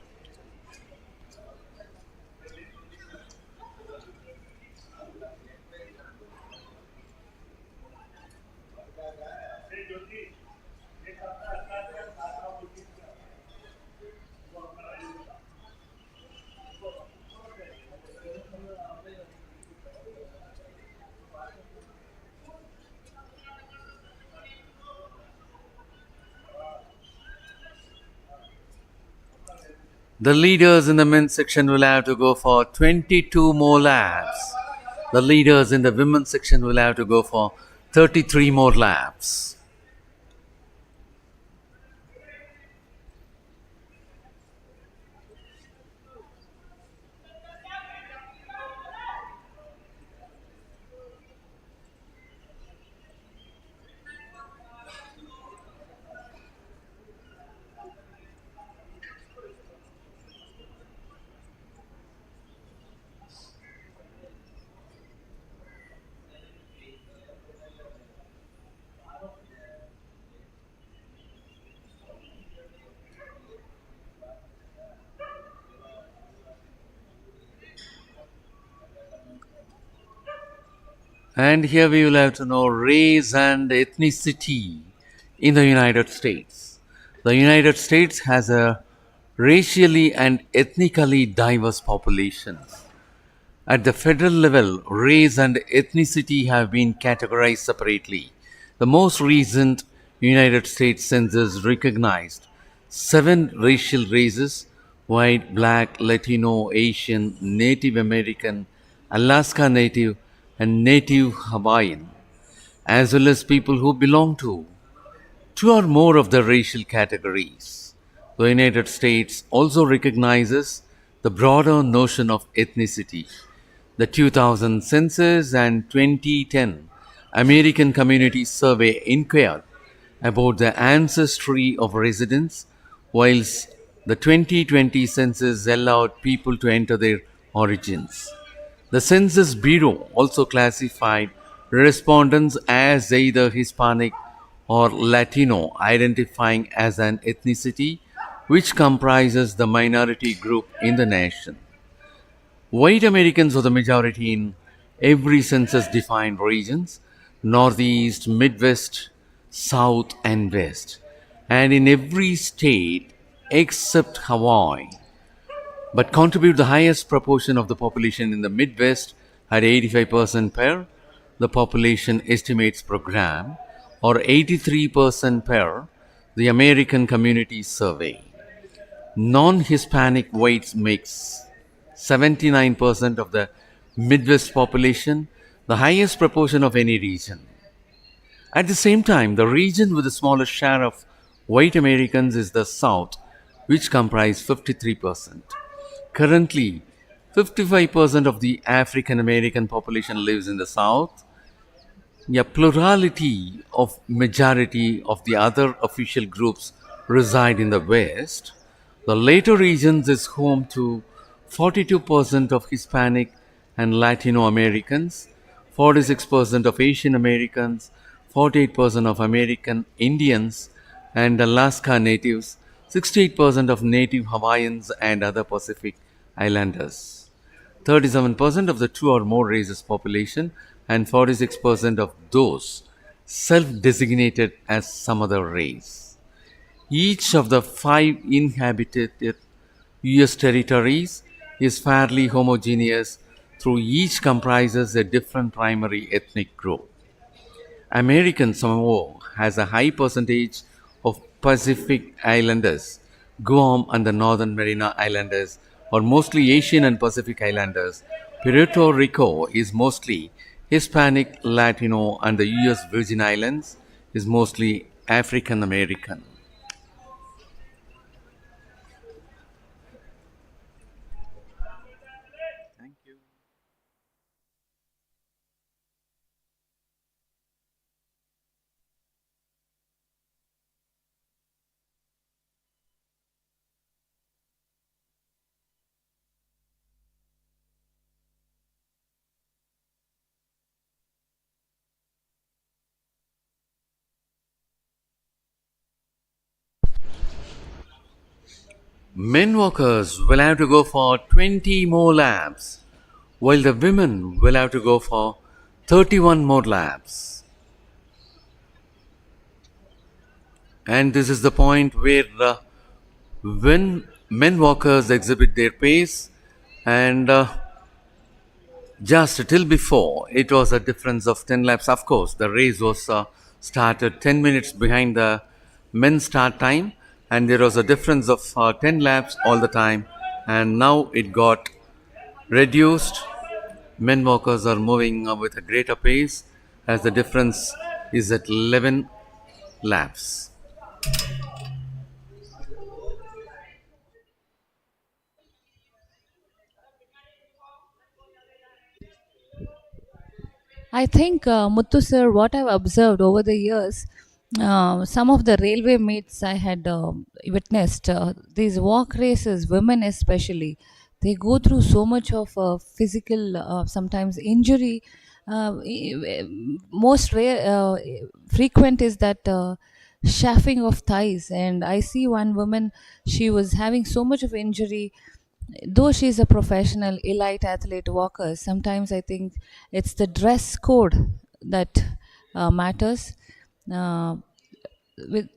S4: The leaders in the men's section will have to go for 22 more laps. The leaders in the women's section will have to go for 33 more laps. And here we will have to know race and ethnicity in the United States. The United States has a racially and ethnically diverse population. At the federal level, race and ethnicity have been categorized separately. The most recent United States Census recognized seven racial races: white, black, Latino, Asian, Native American, Alaska Native, and Native Hawaiian, as well as people who belong to two or more of the racial categories. The United States also recognizes the broader notion of ethnicity. The 2000 census and 2010 American Community Survey inquired about the ancestry of residents, whilst the 2020 census allowed people to enter their origins. The Census Bureau also classified respondents as either Hispanic or Latino, identifying as an ethnicity which comprises the minority group in the nation. White Americans are the majority in every census defined regions: Northeast, Midwest, South, and West, and in every state except Hawaii, but contribute the highest proportion of the population in the Midwest at 85% per the population estimates program, or 83% per the American Community Survey. Non-Hispanic whites makes 79% of the Midwest population, the highest proportion of any region. At the same time, the region with the smallest share of white Americans is the South, which comprise 53%. Currently, 55% of the African American population lives in the South. A plurality of majority of the other official groups reside in the West. The latter regions is home to 42% of Hispanic and Latino Americans, 46% of Asian Americans, 48% of American Indians and Alaska Natives, 68% of Native Hawaiians and other Pacific Islanders, 37% of the two or more races population, and 46% of those self-designated as some other race. Each of the five inhabited U.S. territories is fairly homogeneous, through each comprises a different primary ethnic group. American Samoa has a high percentage of Pacific Islanders. Guam and the Northern Mariana Islanders are mostly Asian and Pacific Islanders. Puerto Rico is mostly Hispanic, Latino, and the U.S. Virgin Islands is mostly African American. Men walkers will have to go for 20 more laps, while the women will have to go for 31 more laps. And this is the point where when men walkers exhibit their pace, and just till before it was a difference of 10 laps. Of course, the race was started 10 minutes behind the men's start time, and there was a difference of 10 laps all the time, and now it got reduced. Men walkers are moving with a greater pace, as the difference is at 11 laps.
S5: I think, Muthu sir, what I've observed over the years, some of the railway meets I had witnessed, these walk races, women especially, they go through so much of physical, sometimes injury. Most rare, frequent is that chafing of thighs. And I see one woman, she was having so much of injury, though she's a professional elite athlete walker. Sometimes I think it's the dress code that matters. uh, with,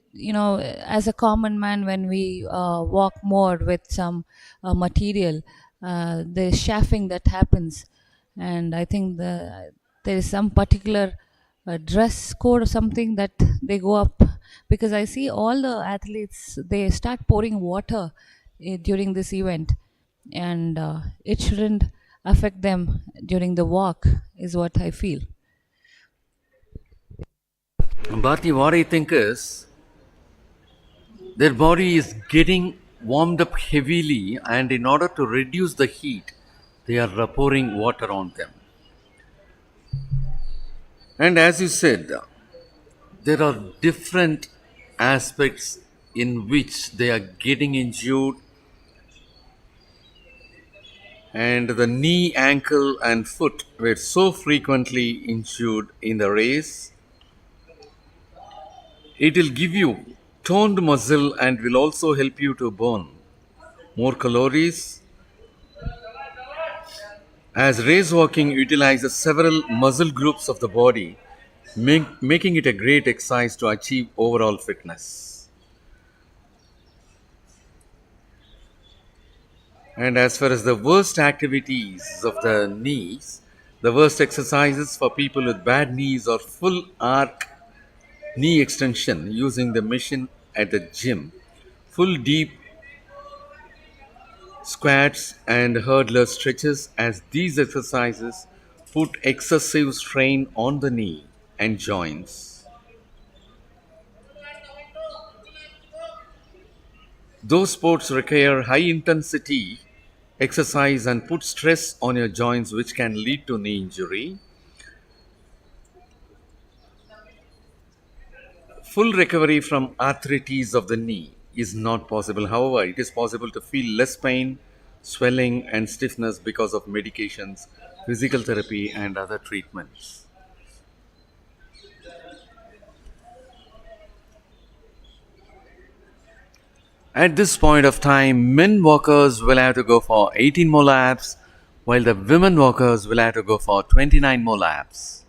S5: as a common man, when we walk more with some material, the chafing that happens. And I think there is some particular a dress code or something that they go up? Because I see all the athletes, they start pouring water during this event, and it shouldn't affect them during the walk, is what I feel.
S4: Bharti, what I think is their body is getting warmed up heavily, and in order to reduce the heat, they are pouring water on them. And as you said, there are different aspects in which they are getting injured, and the knee, ankle, and foot were so frequently injured in the race. It will give you toned muscle and will also help you to burn more calories, as race walking utilizes several muscle groups of the body, making it a great exercise to achieve overall fitness. And as far as the worst activities of the knees, the worst exercises for people with bad knees are full arc knee extension using the machine at the gym, full deep squats, and hurdler stretches, as these exercises put excessive strain on the knee and joints. Those sports require high intensity exercise and put stress on your joints, which can lead to knee injury. Full recovery from arthritis of the knee is not possible. However, it is possible to feel less pain, swelling, and stiffness because of medications, physical therapy, and other treatments. At this point of time, men walkers will have to go for 18 more laps, while the women walkers will have to go for 29 more laps.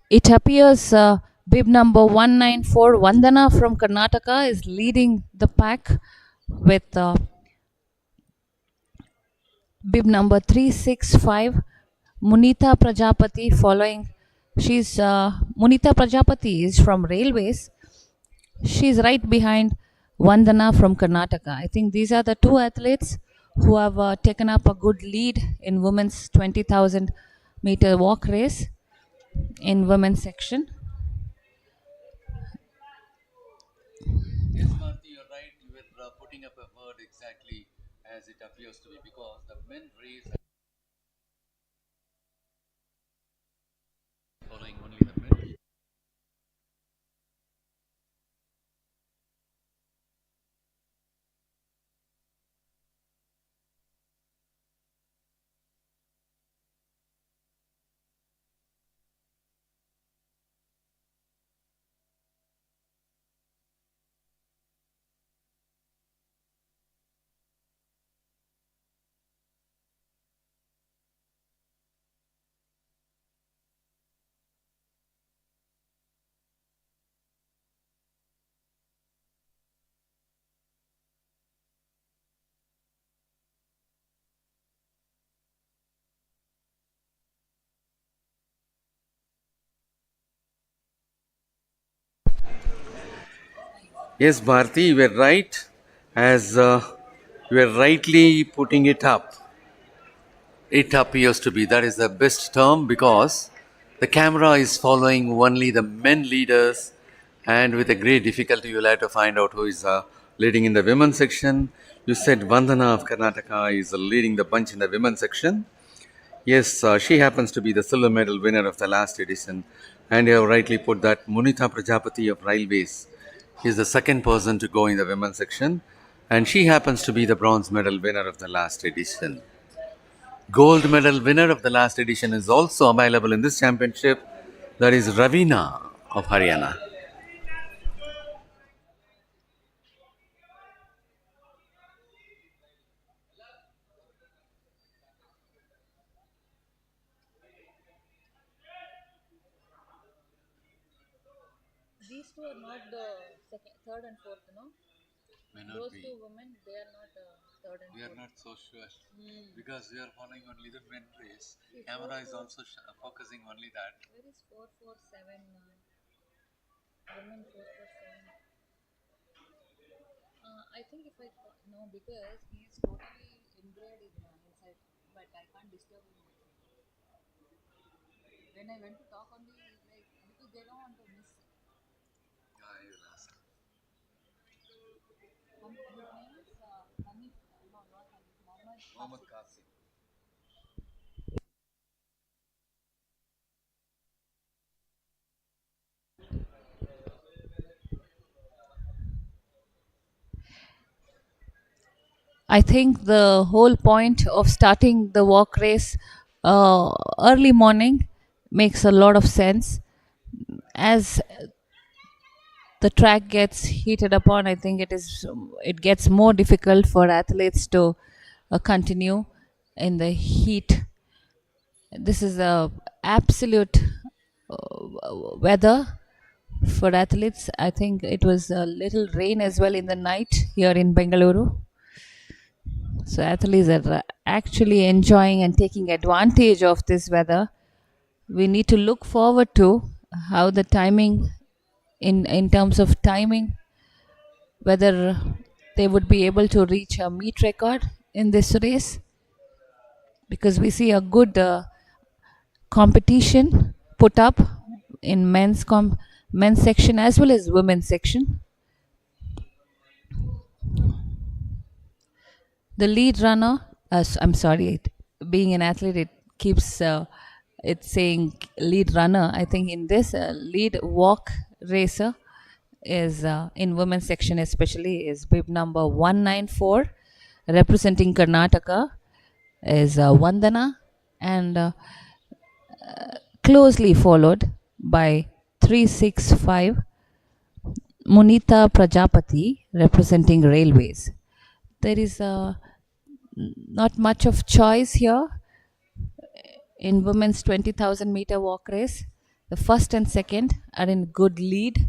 S5: It appears bib number 194 Vandana from Karnataka is leading the pack with bib number 365 Munita Prajapati following. She's Munita Prajapati is from Railways. She's right behind Vandana from Karnataka. I think these are the two athletes who have taken up a good lead in women's 20,000 meter walk race in women's section.
S4: Yes, Marty, you're right. You were putting up a word exactly as it appears to be, because the men race following only the men. Yes, Bharti, you were right. As you were rightly putting it up, it appears to be that is the best term because the camera is following only the men leaders, and with a great difficulty, you'll have to find out who is leading in the women's section. You said Vandana of Karnataka is leading the bunch in the women's section. Yes, she happens to be the silver medal winner of the last edition. And you have rightly put that Munita Prajapati of Railways is the second person to go in the women's section. And she happens to be the bronze medal winner of the last edition. Gold medal winner of the last edition is also available in this championship. That is Ravina of Haryana.
S5: These two are not the second, third and fourth, no?
S4: May not
S5: Those
S4: be.
S5: two women, they are not third and
S4: We are
S5: fourth.
S4: not so sure because we are following only the men race. Camera is also focusing only that.
S5: Where is 447? Women 447. I think if I no, because he is totally inbred inside, but I can't disturb him. When I went to talk only, like because they don't want to miss.
S4: I will ask.
S5: His name is Hanif. No, not Hanif.
S4: Mohammed Qasim.
S5: I think the whole point of starting the walk race early morning makes a lot of sense. As the track gets heated upon, I think it gets more difficult for athletes to continue in the heat. This is a absolute weather for athletes. I think it was a little rain as well in the night here in Bengaluru. So athletes are actually enjoying and taking advantage of this weather. We need to look forward to how the timing, in terms of timing, whether they would be able to reach a meet record in this race, because we see a good competition put up in men's section as well as women's section. The lead runner, I'm sorry, being an athlete, it keeps it's saying lead runner. I think in this lead walk racer is in women's section especially is bib number 194, representing Karnataka, is Vandana, and closely followed by 365 Munita Prajapati, representing Railways. There is not much of choice here in women's 20,000 meter walk race. The first and second are in good lead.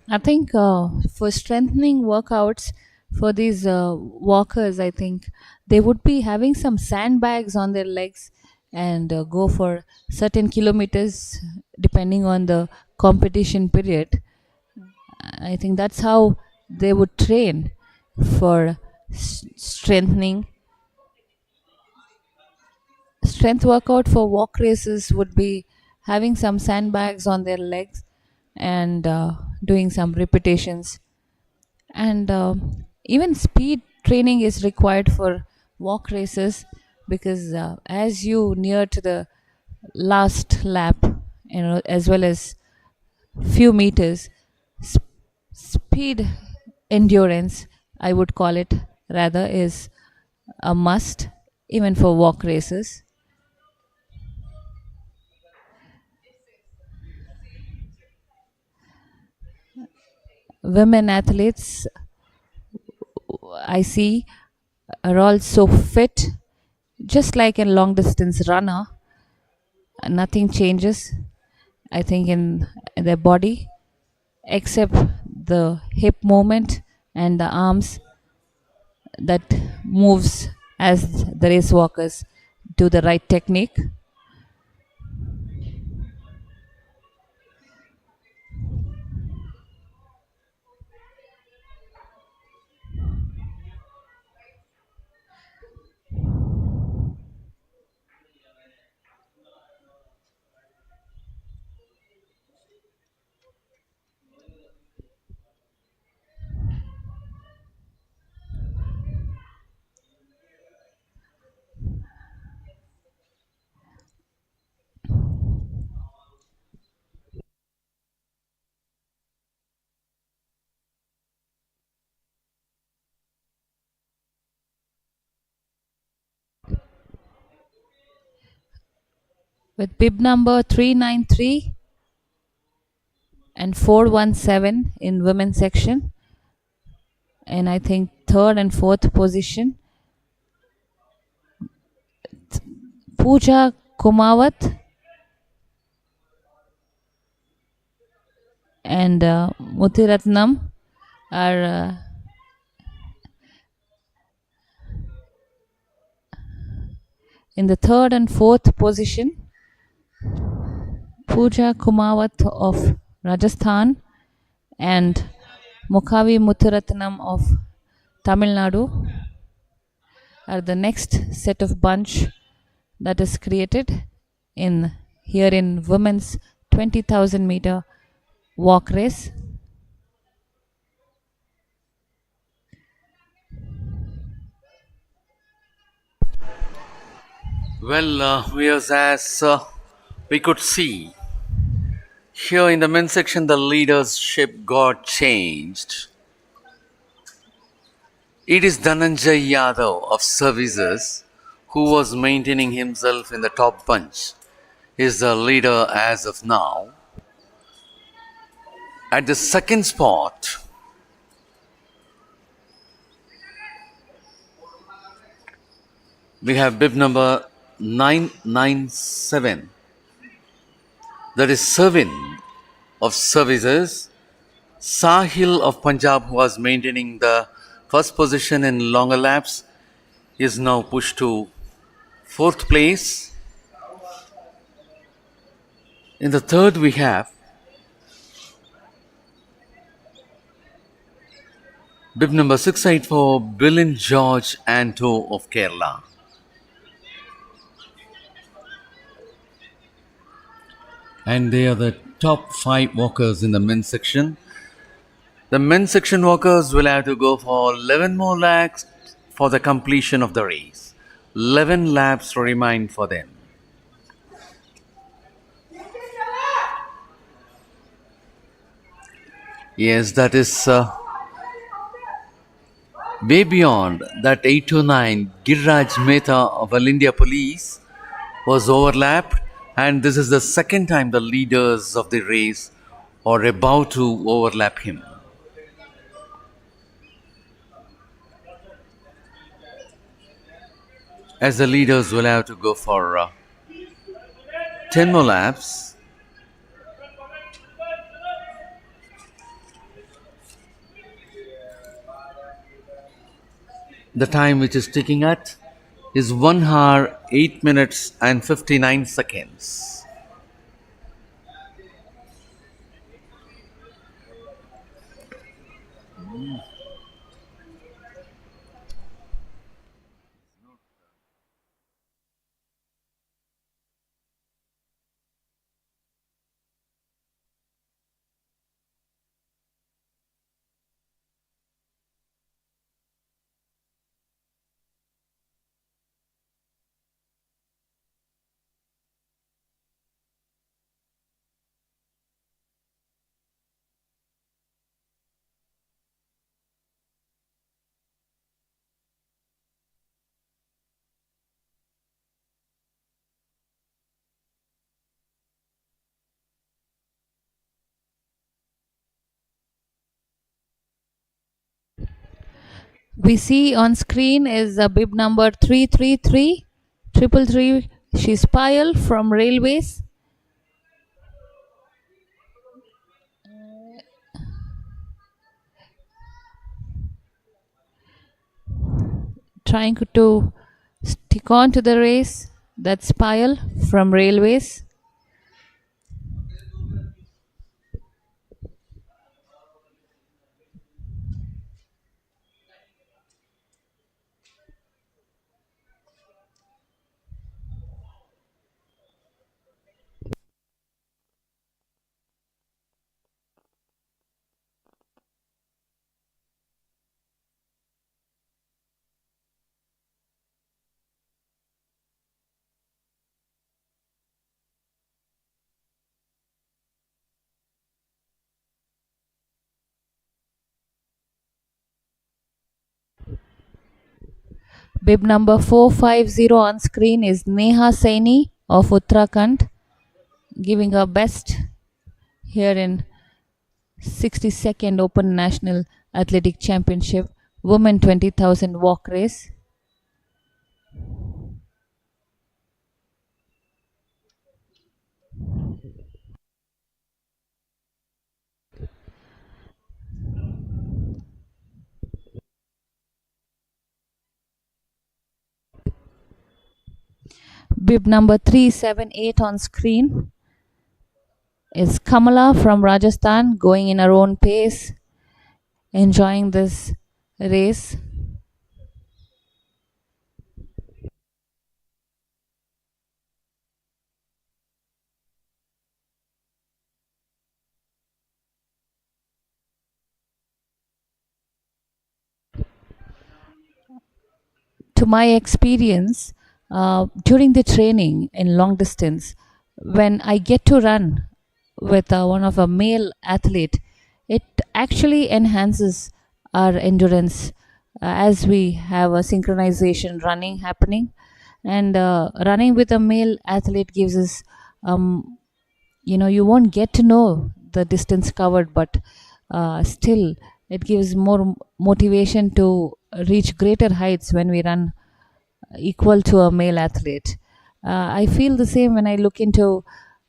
S5: I think for strengthening workouts for these walkers, I think they would be having some sandbags on their legs and go for certain kilometers depending on the competition period. I think that's how they would train for strengthening. Strength workout for walk races would be having some sandbags on their legs and doing some repetitions. And even speed training is required for walk races, because as you near to the last lap, as well as few meters, s- speed endurance, I would call it, rather, is a must even for walk races. Women athletes, I see, are all so fit, just like a long distance runner. Nothing changes, I think, in their body, except the hip movement and the arms that moves as the race walkers do the right technique. With bib number 393 and 417 in women's section, and I think third and fourth position, Pooja Kumawat and Muthiratnam are in the third and fourth position. Pooja Kumawat of Rajasthan and Mukhavi Muthiratnam of Tamil Nadu are the next set of bunch that is created in here in women's 20,000 meter walk race.
S4: Well, viewers, as we could see here in the men's section, the leadership got changed. It is Dhananjay Yadav of services who was maintaining himself in the top bunch. He is the leader as of now. At the second spot, we have bib number 997. That is Servin of services. Sahil of Punjab, who was maintaining the first position in longer laps, is now pushed to fourth place. In the third, we have bib number 684, Bilin George Anto of Kerala. And they are the top 5 walkers in the men's section. The men's section walkers will have to go for 11 more laps for the completion of the race. 11 laps remain for them. Yes, that is way beyond that 829. Girraj Mehta of All India Police was overlapped, and this is the second time the leaders of the race are about to overlap him. As the leaders will have to go for 10 more laps. The time which is ticking at is 1 hour, 8 minutes and 59 seconds.
S5: We see on screen is bib number 333 333. She's Payal from Railways. Trying to stick on to the race. That's Payal from Railways. Bib number 450 on screen is Neha Saini of Uttarakhand, giving her best here in 62nd Open National Athletic Championship Women 20,000 walk race. Bib number 378 on screen is Kamala from Rajasthan, going in her own pace, enjoying this race. To my experience, during the training in long distance, when I get to run with one of a male athlete, it actually enhances our endurance as we have a synchronization running happening. And running with a male athlete gives us, you won't get to know the distance covered, but still it gives more motivation to reach greater heights when we run equal to a male athlete. I feel the same when I look into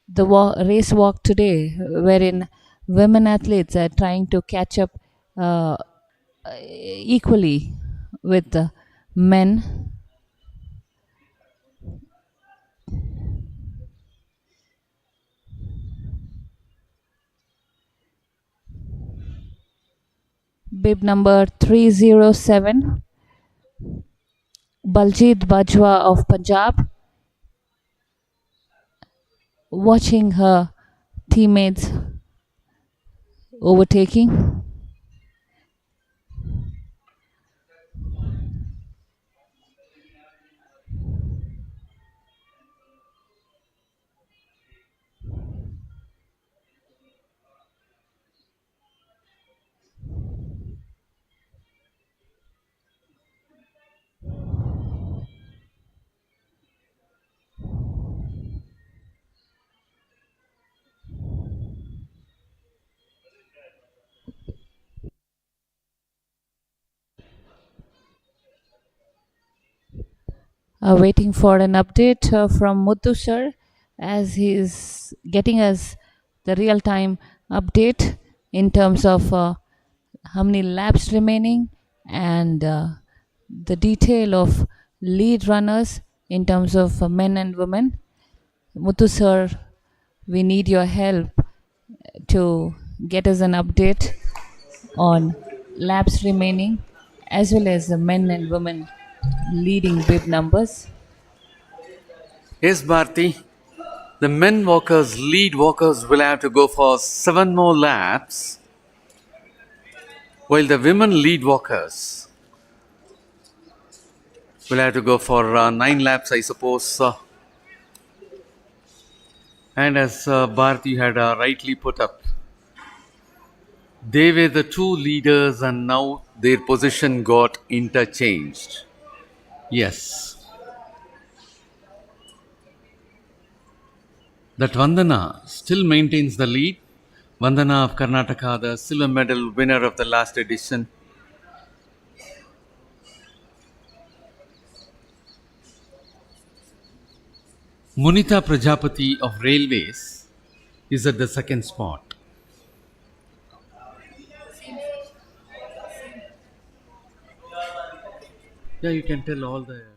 S5: the race walk today, wherein women athletes are trying to catch up equally with the men. Bib number 307, Baljit Bajwa of Punjab, watching her teammates overtaking. Waiting for an update from Muthu sir, as he is getting us the real time update in terms of how many laps remaining and the detail of lead runners in terms of men and women. Muthu sir, we need your help to get us an update on laps remaining as well as the men and women leading bib numbers.
S4: Yes, Bharti. The men walkers, lead walkers, will have to go for 7 more laps, while the women lead walkers will have to go for 9 laps, I suppose. And as Bharti had rightly put up, they were the two leaders and now their position got interchanged. Yes. That Vandana still maintains the lead. Vandana of Karnataka, the silver medal winner of the last edition. Munita Prajapati of Railways is at the second spot. Yeah, you can tell all the names.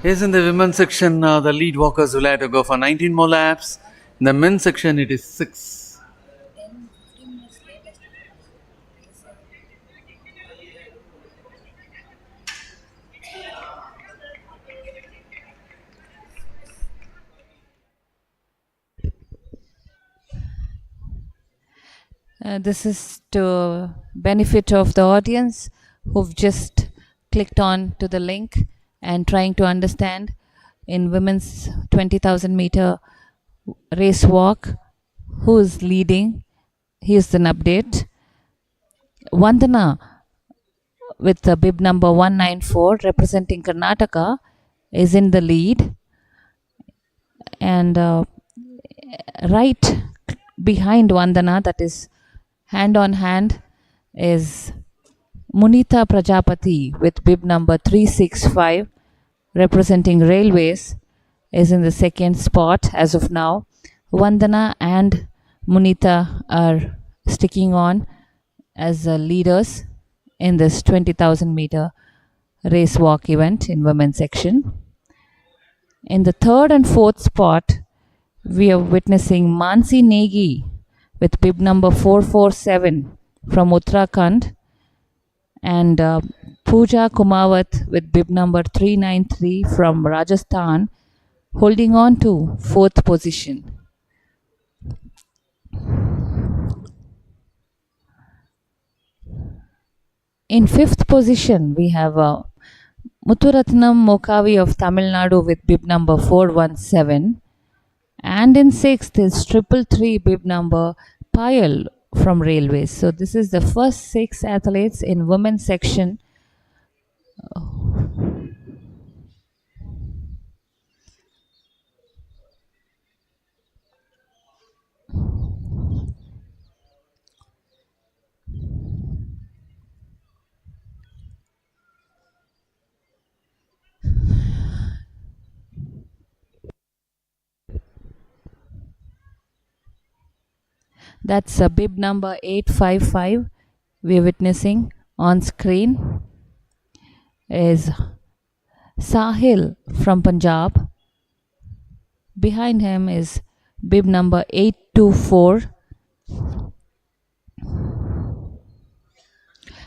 S4: Yes, in the women's section, the lead walkers will have to go for 19 more laps. In the men's section, it is 6.
S5: This is to benefit of the audience who've just clicked on to the link and trying to understand in women's 20,000 meter race walk who is leading. Here's an update. Vandana with the bib number 194 representing Karnataka is in the lead, and right behind Vandana, that is hand on hand, is Munita Prajapati with bib number 365 representing Railways is in the second spot as of now. Vandana and Munita are sticking on as leaders in this 20,000 meter race walk event in women's section. In the third and fourth spot, we are witnessing Mansi Negi with bib number 447 from Uttarakhand, and Pooja Kumawat with bib number 393 from Rajasthan holding on to fourth position. In fifth position, we have Muthuratnam Mokavi of Tamil Nadu with bib number 417. And in sixth is 333 bib number Payal from Railways. So this is the first 6 athletes in women's section. That's bib number 855 we're witnessing on screen is Sahil from Punjab. Behind him is bib number 824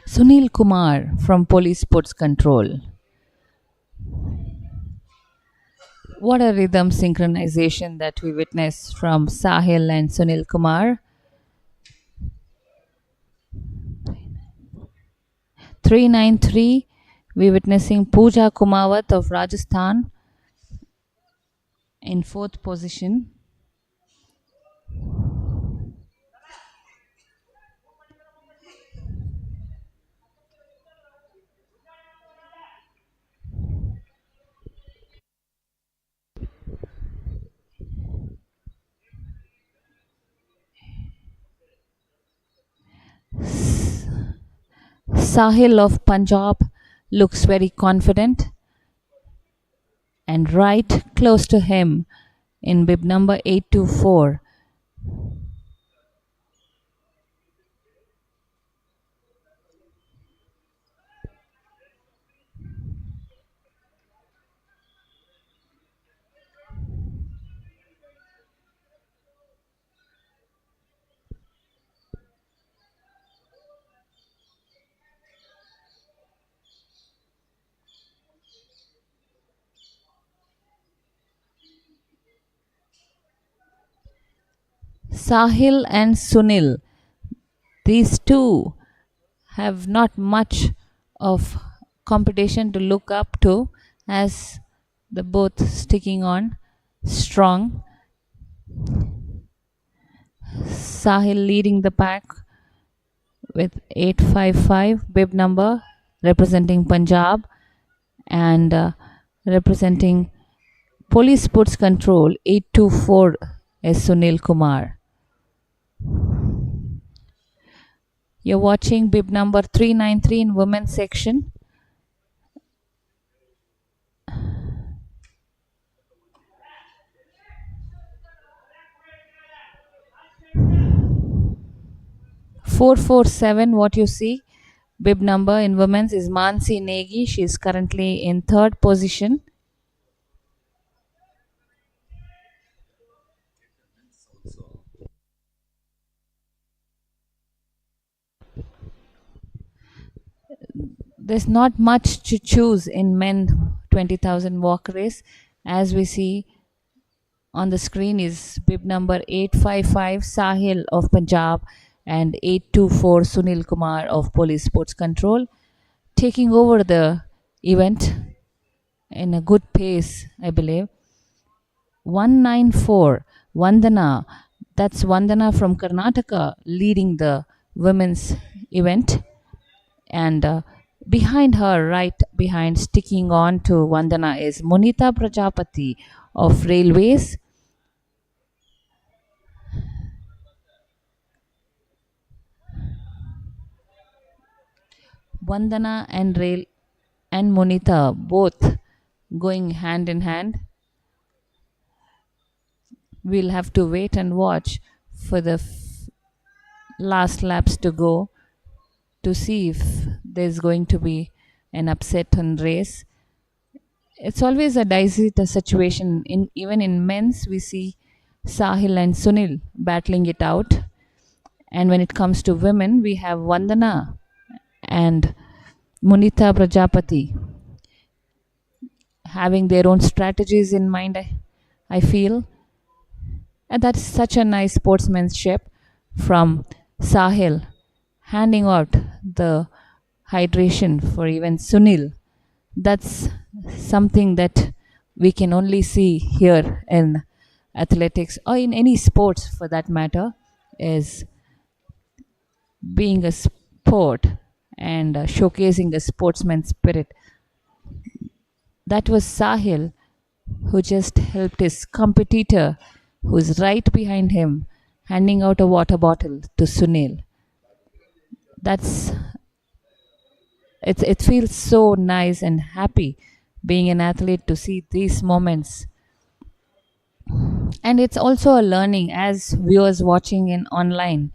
S5: Sunil Kumar from Police Sports Control. What a rhythm synchronization that we witness from Sahil and Sunil Kumar. 393, we're witnessing Pooja Kumawat of Rajasthan in fourth position. Sahil of Punjab looks very confident, and right close to him in bib number 824 Sahil and Sunil, these two have not much of competition to look up to, as the both sticking on strong. Sahil leading the pack with 855 bib number representing Punjab, and representing Police Sports Control 824 is Sunil Kumar. You're watching bib number 393 in women's section. "447", what you see, bib number in women's is Mansi Negi. She is currently in third position. There's not much to choose in men 20,000 walk race. As we see on the screen is bib number 855 Sahil of Punjab and 824 Sunil Kumar of Police Sports Control, taking over the event in a good pace, I believe. 194 Vandana, that's Vandana from Karnataka leading the women's event, and behind her, right behind, sticking on to Vandana, is Monita Prajapati of Railways. Vandana and Monita both going hand in hand. We'll have to wait and watch for the last laps to go to see if there's going to be an upset on race. It's always a dicey situation. Even in men's, we see Sahil and Sunil battling it out. And when it comes to women, we have Vandana and Munita Prajapati having their own strategies in mind, I feel. And that's such a nice sportsmanship from Sahil, handing out the hydration for even Sunil. That's something that we can only see here in athletics or in any sports for that matter, is being a sport and showcasing a sportsman's spirit. That was Sahil, who just helped his competitor, who's right behind him, handing out a water bottle to Sunil. It feels so nice and happy being an athlete to see these moments. And it's also a learning. As viewers watching in online,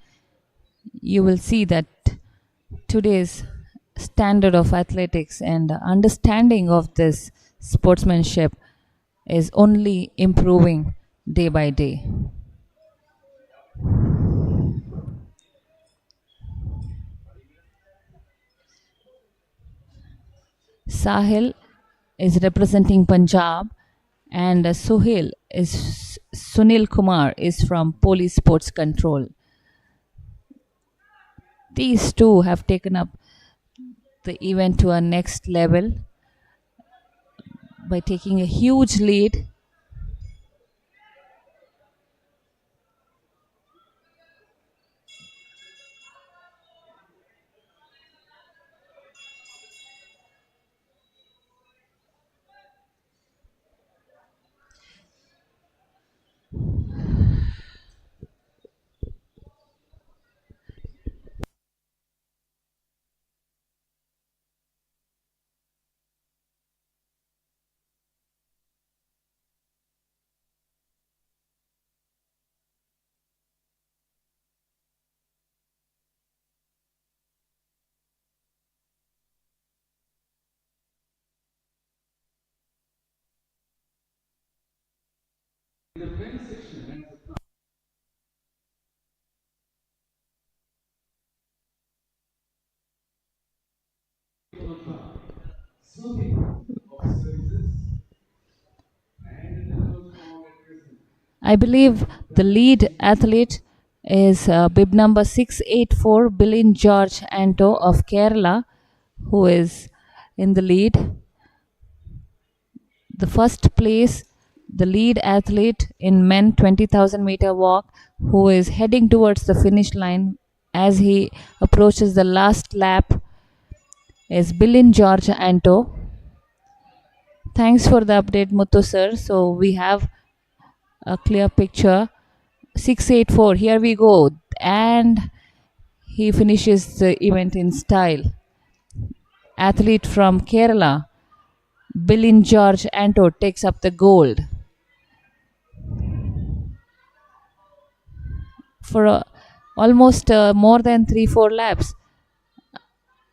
S5: you will see that today's standard of athletics and understanding of this sportsmanship is only improving day by day. Sahil is representing Punjab, and Sunil Kumar is from Police Sports Control. These two have taken up the event to a next level by taking a huge lead. I believe the lead athlete is bib number 684 Bilin George Anto of Kerala, who is in the lead. The first place, the lead athlete in men 20,000 meter walk, who is heading towards the finish line as he approaches the last lap, is Bilin George Anto. Thanks for the update, Muthu sir. So we have a clear picture. 684. Here we go, and he finishes the event in style. Athlete from Kerala, Bilin George Anto, takes up the gold. For almost more than 3-4 laps.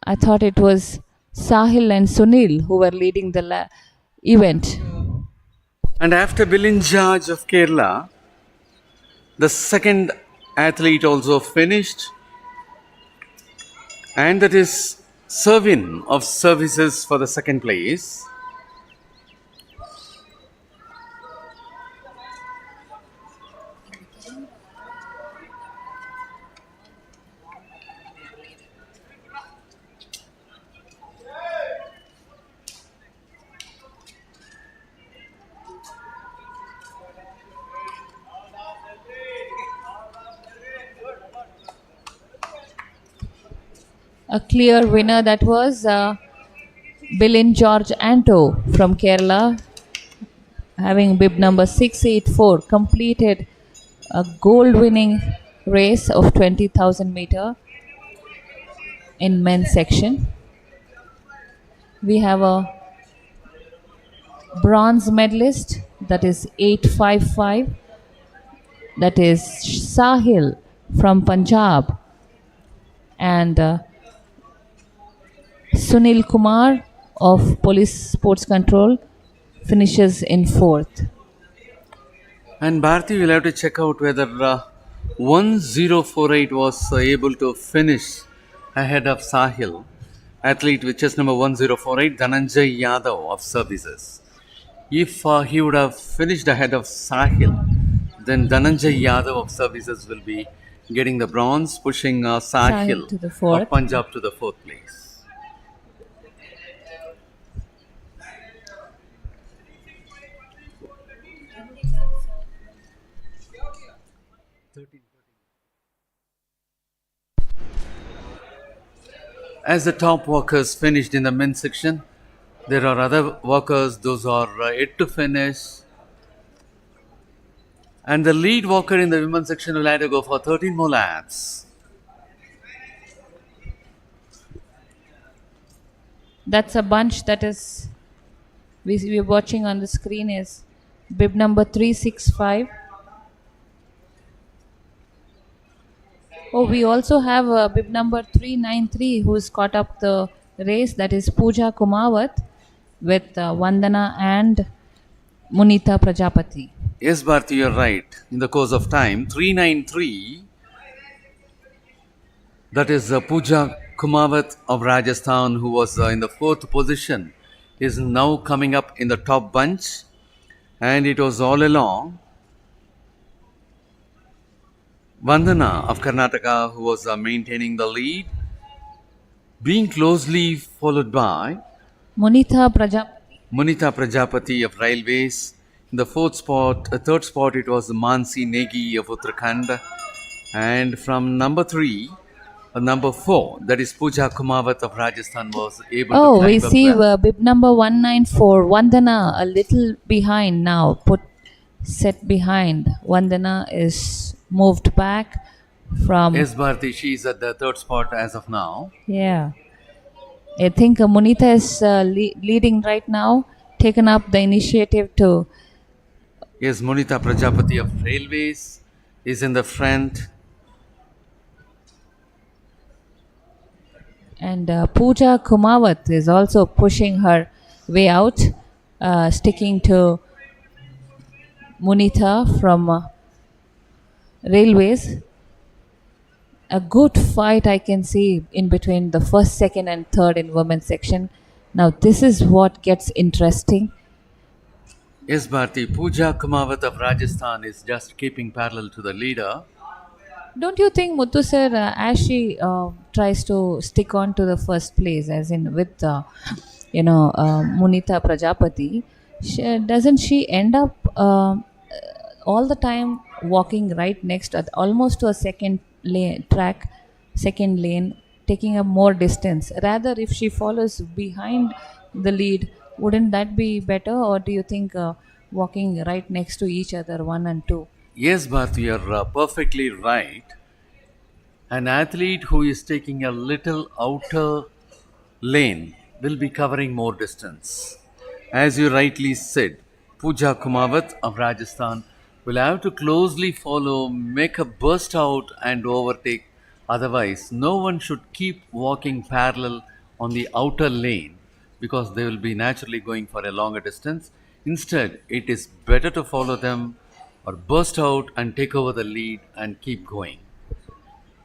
S5: I thought it was Sahil and Sunil who were leading the event.
S4: And after Bilin George of Kerala, the second athlete also finished, and that is Servin of Services for the second place.
S5: A clear winner, that was Bilin George Anto from Kerala, having bib number 684, completed a gold winning race of 20,000 meter in men's section. We have a bronze medalist, that is 855, that is Sahil from Punjab, and Sunil Kumar of Police Sports Control finishes in 4th.
S4: And Bharti will have to check out whether 1048 was able to finish ahead of Sahil. Athlete with chest number 1048, Dhananjay Yadav of Services. If he would have finished ahead of Sahil, then Dhananjay Yadav of Services will be getting the bronze, pushing Sahil
S5: to the 4th.
S4: of Punjab to the 4th place. As the top walkers finished in the men's section, there are other walkers, those are yet to finish. And the lead walker in the women's section will have to go for 13 more laps.
S5: That's a bunch that is we're watching on the screen is bib number 365. Oh, we also have bib number 393 who's caught up the race, that is Pooja Kumawat with Vandana and Munita Prajapati.
S4: Yes, Bharti, you're right. In the course of time, 393, that is Pooja Kumawat of Rajasthan, who was in the 4th position, is now coming up in the top bunch. And it was all along Vandana of Karnataka who was maintaining the lead, being closely followed by
S5: Munita
S4: Prajapati of Railways. In the 4th spot, 3rd spot, it was Mansi Negi of Uttarakhand. And from number 3, number 4, that is Pooja Kumawat of Rajasthan, was able to climb
S5: we
S4: up
S5: see
S4: well.
S5: bib number 194, Vandana a little behind now, set behind. Vandana is moved back from...
S4: Yes, Bharti, she is at the 3rd spot as of now.
S5: Yeah. I think Munita is leading right now, taken up the initiative to...
S4: Yes, Munita Prajapati of Railways is in the front.
S5: And Pooja Kumawat is also pushing her way out, sticking to Munita from Railways. A good fight I can see in between the 1st, 2nd and 3rd in women's section. Now this is what gets interesting.
S4: Yes, Bharti, Pooja Kumawat of Rajasthan is just keeping parallel to the leader.
S5: Don't you think, Muthu sir, as she tries to stick on to the 1st place, as in with Munita Prajapati, doesn't she end up all the time walking right next, almost to a second lane, taking up more distance? Rather, if she follows behind the lead, Wouldn't that be better, or do you think walking right next to each other, one and two?
S4: Yes, Bharti, you're perfectly right. An athlete who is taking a little outer lane will be covering more distance. As you rightly said, Pooja Kumawat of Rajasthan will have to closely follow, make a burst out, and overtake. Otherwise, no one should keep walking parallel on the outer lane because they will be naturally going for a longer distance. Instead, it is better to follow them or burst out and take over the lead and keep going.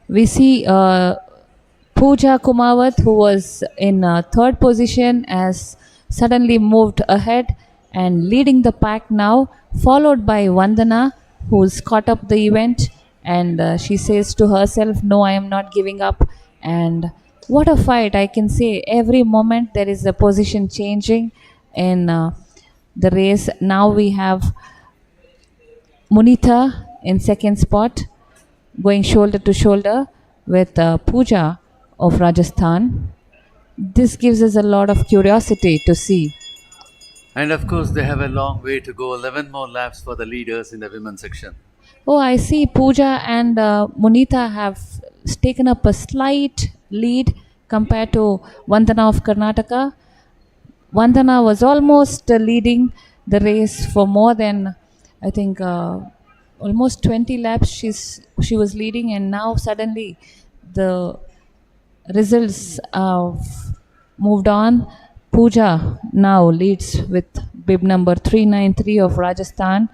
S5: We see Pooja Kumawat, who was in third position, has suddenly moved ahead and leading the pack now, followed by Vandana, who's caught up the event. And she says to herself, "No, I am not giving up." And what a fight! I can say every moment there is a position changing in the race. Now we have Munita in second spot, going shoulder to shoulder with Pooja of Rajasthan. This gives us a lot of curiosity to see.
S4: And of course, they have a long way to go 11 more laps for the leaders in the women's section.
S5: Oh, I see Pooja and Munita have taken up a slight lead compared to Vandana of Karnataka. Vandana was almost leading the race for more than, I think, almost 20 laps. She was leading, and now suddenly the results have moved on. Pooja now leads with bib number 393 of Rajasthan,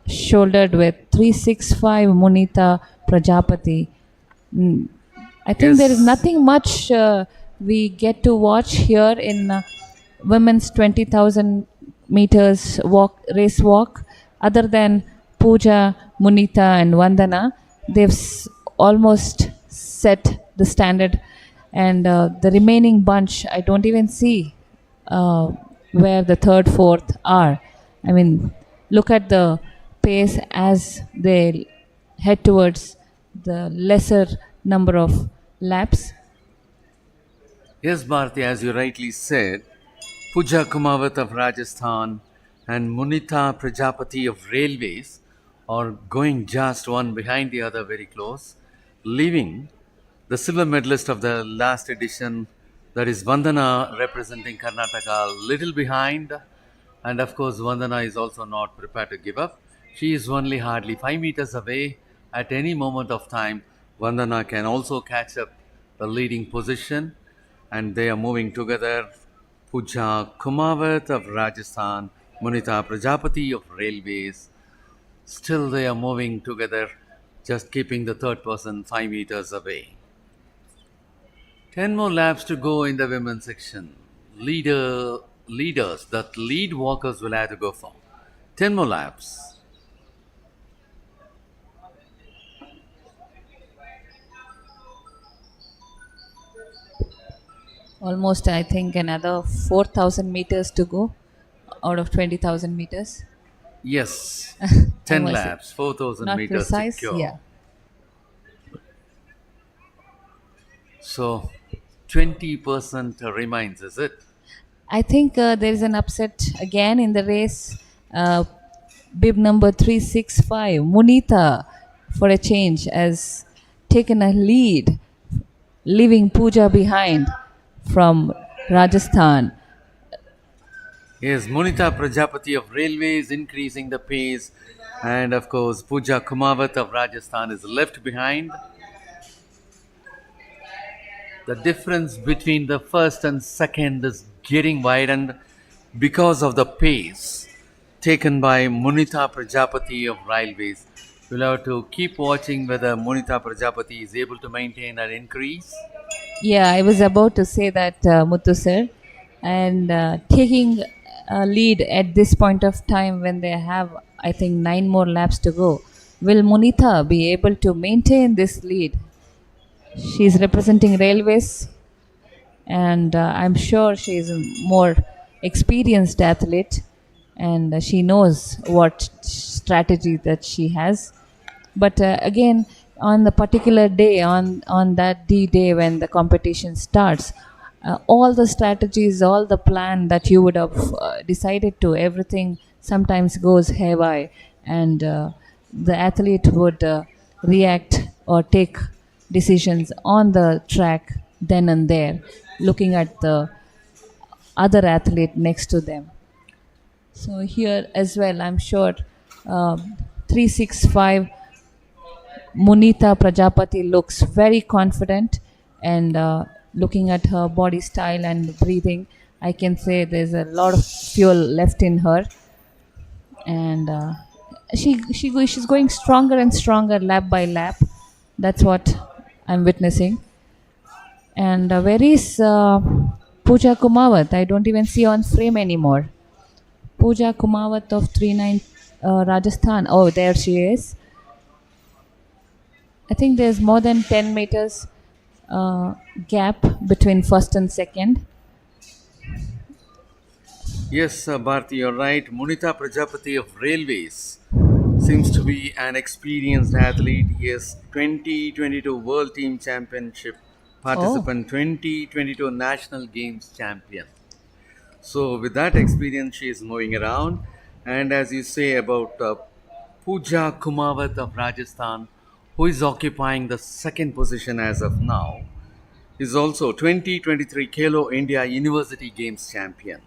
S5: shouldered with 365 Munita Prajapati. I think there is
S4: Yes.
S5: nothing much we get to watch here in women's 20,000 meters race walk other than Pooja, Munita, and Vandana. They've almost set the standard, and the remaining bunch, I don't even see where the third, fourth are. I mean, look at the pace as they head towards the lesser number of laps.
S4: Yes, Bharti, as you rightly said, Pooja Kumawat of Rajasthan and Munita Prajapati of Railways are going just one behind the other very close, leaving the silver medalist of the last edition, that is Vandana representing Karnataka, little behind. And of course, Vandana is also not prepared to give up. She is only hardly 5 meters away. At any moment of time, Vandana can also catch up the leading position, and they are moving together. Pooja Kumawat of Rajasthan, Munita Prajapati of Railways. Still, they are moving together, just keeping the third person 5 meters away. 10 more laps to go in the women's section. Leaders, that lead walkers will have to go for. 10 more laps.
S5: Almost, I think, another 4,000 meters to go out of 20,000 meters.
S4: Yes,
S5: I
S4: 10
S5: was
S4: laps, 4,000
S5: not
S4: meters
S5: precise,
S4: to go.
S5: yeah.
S4: So 20% remains, is it?
S5: I think there is an upset again in the race. Bib number 365, Munita, for a change, has taken a lead, leaving Pooja behind from Rajasthan.
S4: Yes, Munita Prajapati of Railways increasing the pace, and of course, Pooja Kumawat of Rajasthan is left behind. The difference between the first and second is getting widened because of the pace taken by Munita Prajapati of Railways. We'll have to keep watching whether Munita Prajapati is able to maintain an increase.
S5: Yeah, I was about to say that, Muthu sir. And taking a lead at this point of time when they have, I think, 9 more laps to go. Will Munita be able to maintain this lead? She's representing Railways, and I'm sure she's a more experienced athlete, and she knows what strategy that she has. But again, on the particular day, on that D day when the competition starts, all the strategies, all the plan that you would have decided to, everything sometimes goes haywire, and the athlete would react or take decisions on the track then and there, looking at the other athlete next to them. So here as well, I'm sure 365 Munita Prajapati looks very confident, and looking at her body style and breathing, I can say there's a lot of fuel left in her, and she's going stronger and stronger lap by lap. That's what I'm witnessing. And where is Pooja Kumawat? I don't even see on frame anymore. Pooja Kumawat of 39 Rajasthan. Oh, there she is. I think there's more than 10 meters gap between first and second.
S4: Yes, Bharti, you're right. Munita Prajapati of Railways seems to be an experienced athlete. Yes, 2022 World Team Championship participant, 2022 National Games champion. So, with that experience, she is moving around. And as you say about Pooja Kumawat of Rajasthan, who is occupying the second position as of now, is also 2023 Khelo India University Games champion.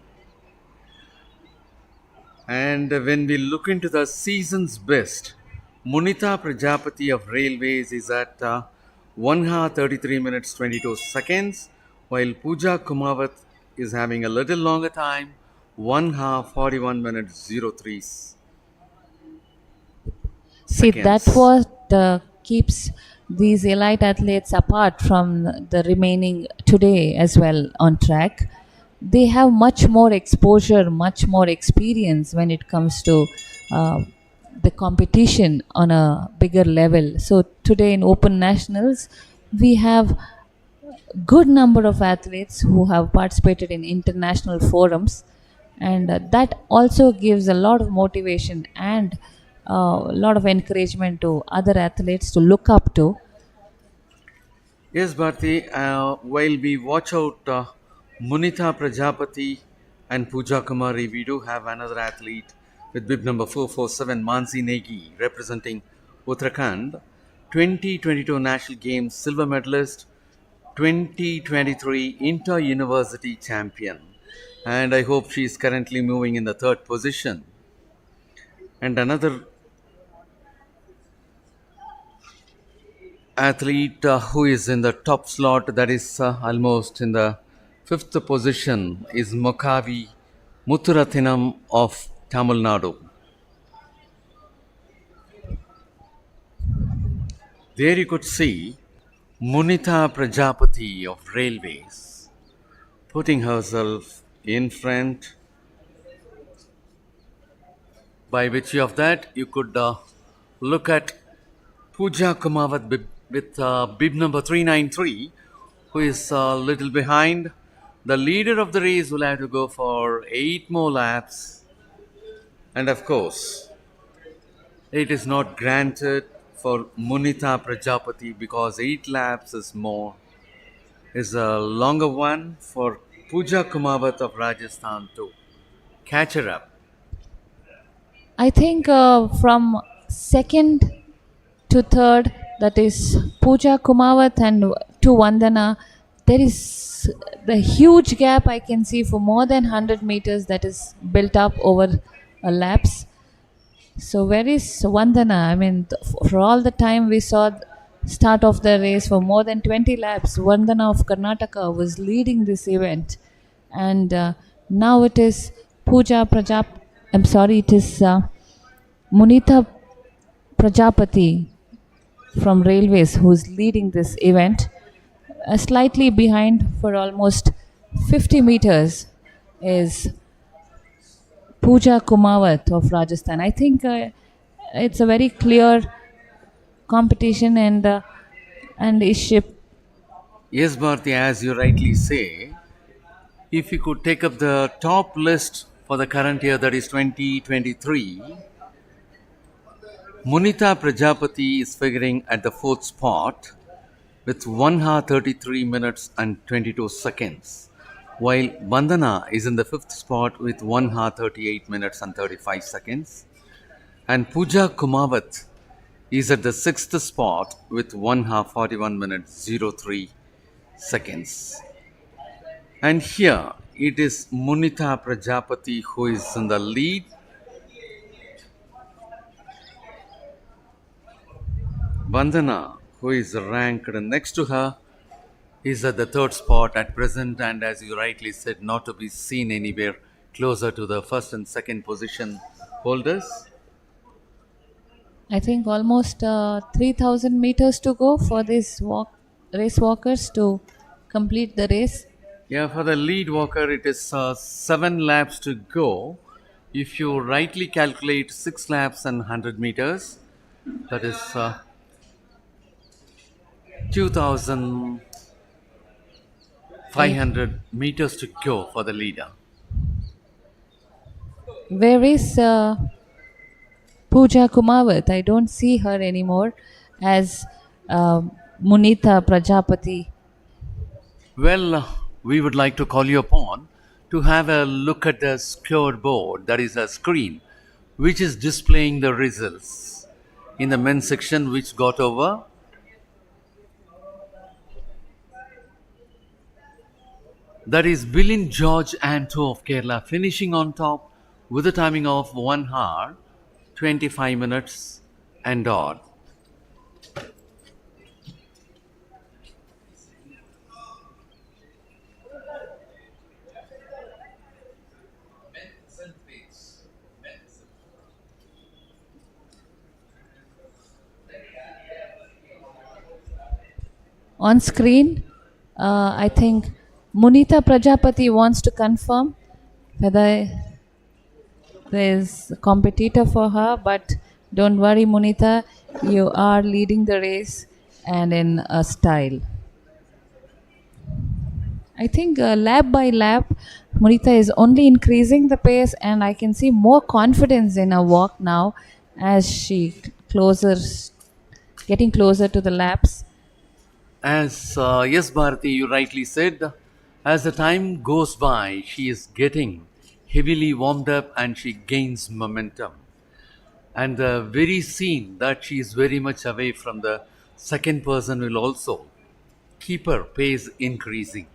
S4: And when we look into the season's best, Munita Prajapati of Railways is at 1 hour 33 minutes 22 seconds, while Pooja Kumawat is having a little longer time, 1 hour 41 minutes 03
S5: See, that
S4: seconds.
S5: what keeps these elite athletes apart from the remaining today as well on track. They have much more exposure, much more experience when it comes to the competition on a bigger level. So today in Open Nationals, we have good number of athletes who have participated in international forums, and that also gives a lot of motivation and a lot of encouragement to other athletes to look up to.
S4: Yes, Bharti, while we watch out Munita Prajapati and Pooja Kumari, we do have another athlete with bib number 447, Mansi Negi, representing Uttarakhand, 2022 National Games silver medalist, 2023 Inter-University champion. And I hope she is currently moving in the third position. And another athlete who is in the top slot, that is almost in the fifth position, is Mokavi Muthurathinam of Tamil Nadu. There you could see Munita Prajapati of Railways putting herself in front. By virtue of that, you could look at Pooja Kumawat with bib number 393, who is a little behind. The leader of the race will have to go for 8 more laps. And of course, it is not granted for Munita Prajapati because 8 laps is a longer one for Pooja Kumawat of Rajasthan to catch her up.
S5: I think from second to third, that is Pooja Kumawat and to Vandana, there is the huge gap I can see for more than 100 meters that is built up over laps. So where is Vandana? I mean, for all the time we saw start of the race for more than 20 laps, Vandana of Karnataka was leading this event, and now it is it is Munita Prajapati from Railways who's leading this event. Slightly behind for almost 50 meters is Pooja Kumawat of Rajasthan. I think it's a very clear competition, and is ship.
S4: Yes, Bharti, as you rightly say, if you could take up the top list for the current year, that is 2023, Munita Prajapati is figuring at the 4th spot with 1 hour 33 minutes and 22 seconds. while Vandana is in the 5th spot with 1 hour 38 minutes and 35 seconds, and Pooja Kumawat is at the 6th spot with 1 hour 41 minutes 03 seconds. And here it is Munita Prajapati who is in the lead. Vandana, who is ranked next to her, is at the 3rd spot at present, and as you rightly said, not to be seen anywhere closer to the 1st and 2nd position holders.
S5: I think almost 3,000 meters to go for these race walkers to complete the race.
S4: Yeah, for the lead walker, it is 7 laps to go. If you rightly calculate 6 laps and 100 meters, that is 2,500 meters to go for the leader.
S5: Where is Pooja Kumawat? I don't see her anymore as Munita Prajapati.
S4: Well, we would like to call you upon to have a look at the scoreboard, that is a screen, which is displaying the results in the men's section, which got over. That is Bilin George Anto of Kerala finishing on top with a timing of 1 hour 25 minutes and odd.
S5: On screen, I think Munita Prajapati wants to confirm whether there is a competitor for her, but don't worry, Munita, you are leading the race and in a style. I think lap by lap, Munita is only increasing the pace, and I can see more confidence in her walk now as she getting closer to the laps.
S4: As yes, Bharati, you rightly said, as the time goes by, she is getting heavily warmed up and she gains momentum. And the very scene that she is very much away from the second person will also keep her pace increasing.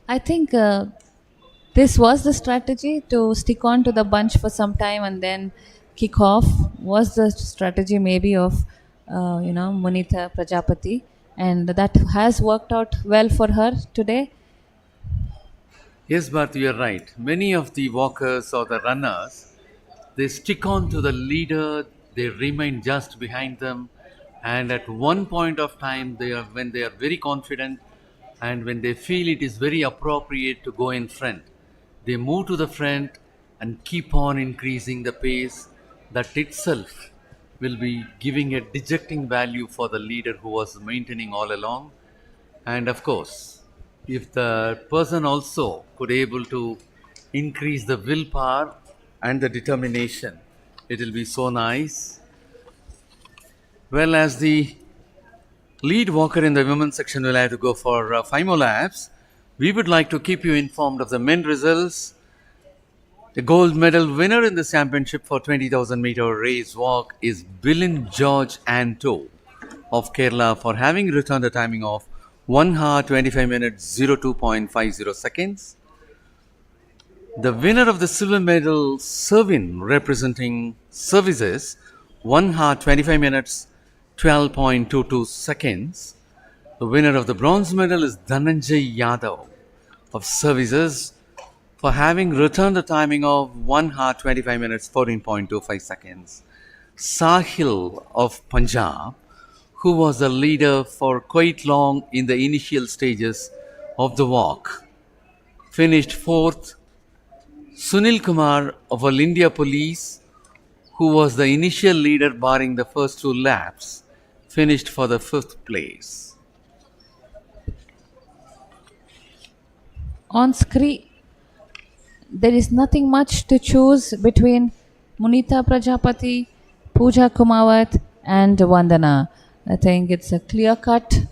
S5: I think this was the strategy to stick on to the bunch for some time and then kick off. Was the strategy maybe of Munita Prajapati, and that has worked out well for her today.
S4: Yes, Bharti, you are right. Many of the walkers or the runners, they stick on to the leader, they remain just behind them, and at one point of time, when they are very confident and when they feel it is very appropriate to go in front, they move to the front and keep on increasing the pace. That itself will be giving a dejecting value for the leader who was maintaining all along. And of course, if the person also could able to increase the willpower and the determination, it will be so nice. Well, as the lead walker in the women's section will have to go for 5 more laps, we would like to keep you informed of the men results. The gold medal winner in the championship for 20,000 meter race walk is Bilin George Anto of Kerala for having returned a timing of 1 hour 25 minutes 02.50 seconds. The winner of the silver medal, Servin, representing services, 1 hour 25 minutes 12.22 seconds. The winner of the bronze medal is Dhananjay Yadav of services for having returned a timing of 1 hour 25 minutes 14.25 seconds. Sahil of Punjab, who was the leader for quite long in the initial stages of the walk, finished 4th. Sunil Kumar of All India Police, who was the initial leader barring the first 2 laps, finished for the 5th place.
S5: On screen, there is nothing much to choose between Munita Prajapati, Pooja Kumawat and Vandana. I think it's a clear-cut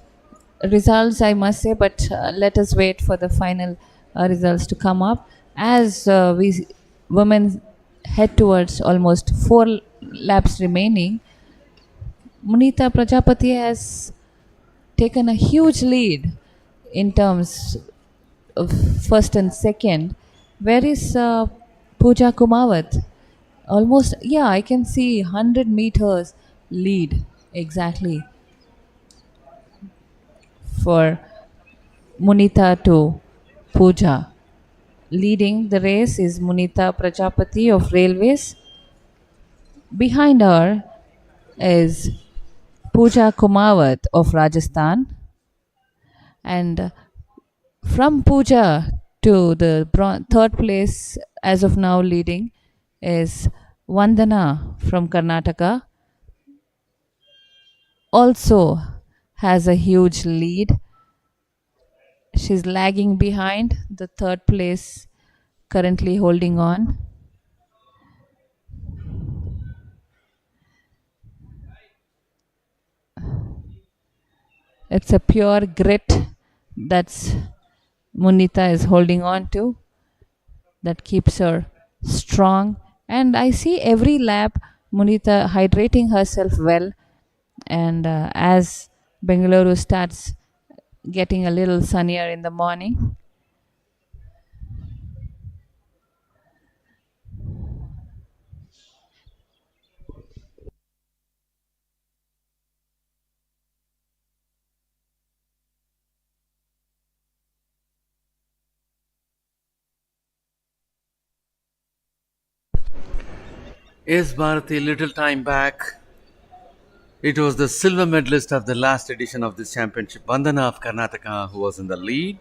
S5: results, I must say, but let us wait for the final results to come up as we women head towards almost 4 laps remaining. Munita Prajapati has taken a huge lead in terms of first and second. Where is Pooja Kumawat? Almost, yeah, I can see 100 meters lead exactly for Munita to Pooja. Leading the race is Munita Prajapati of Railways. Behind her is Pooja Kumawat of Rajasthan. And from Pooja to the third place, as of now leading, is Vandana from Karnataka. Also has a huge lead. She's lagging behind the third place, currently holding on. It's a pure grit that's Munita is holding on to, that keeps her strong. And I see every lap Munita hydrating herself well. And as Bengaluru starts getting a little sunnier in the morning,
S4: Yes, Bharati, little time back, it was the silver medalist of the last edition of this championship, Vandana of Karnataka, who was in the lead,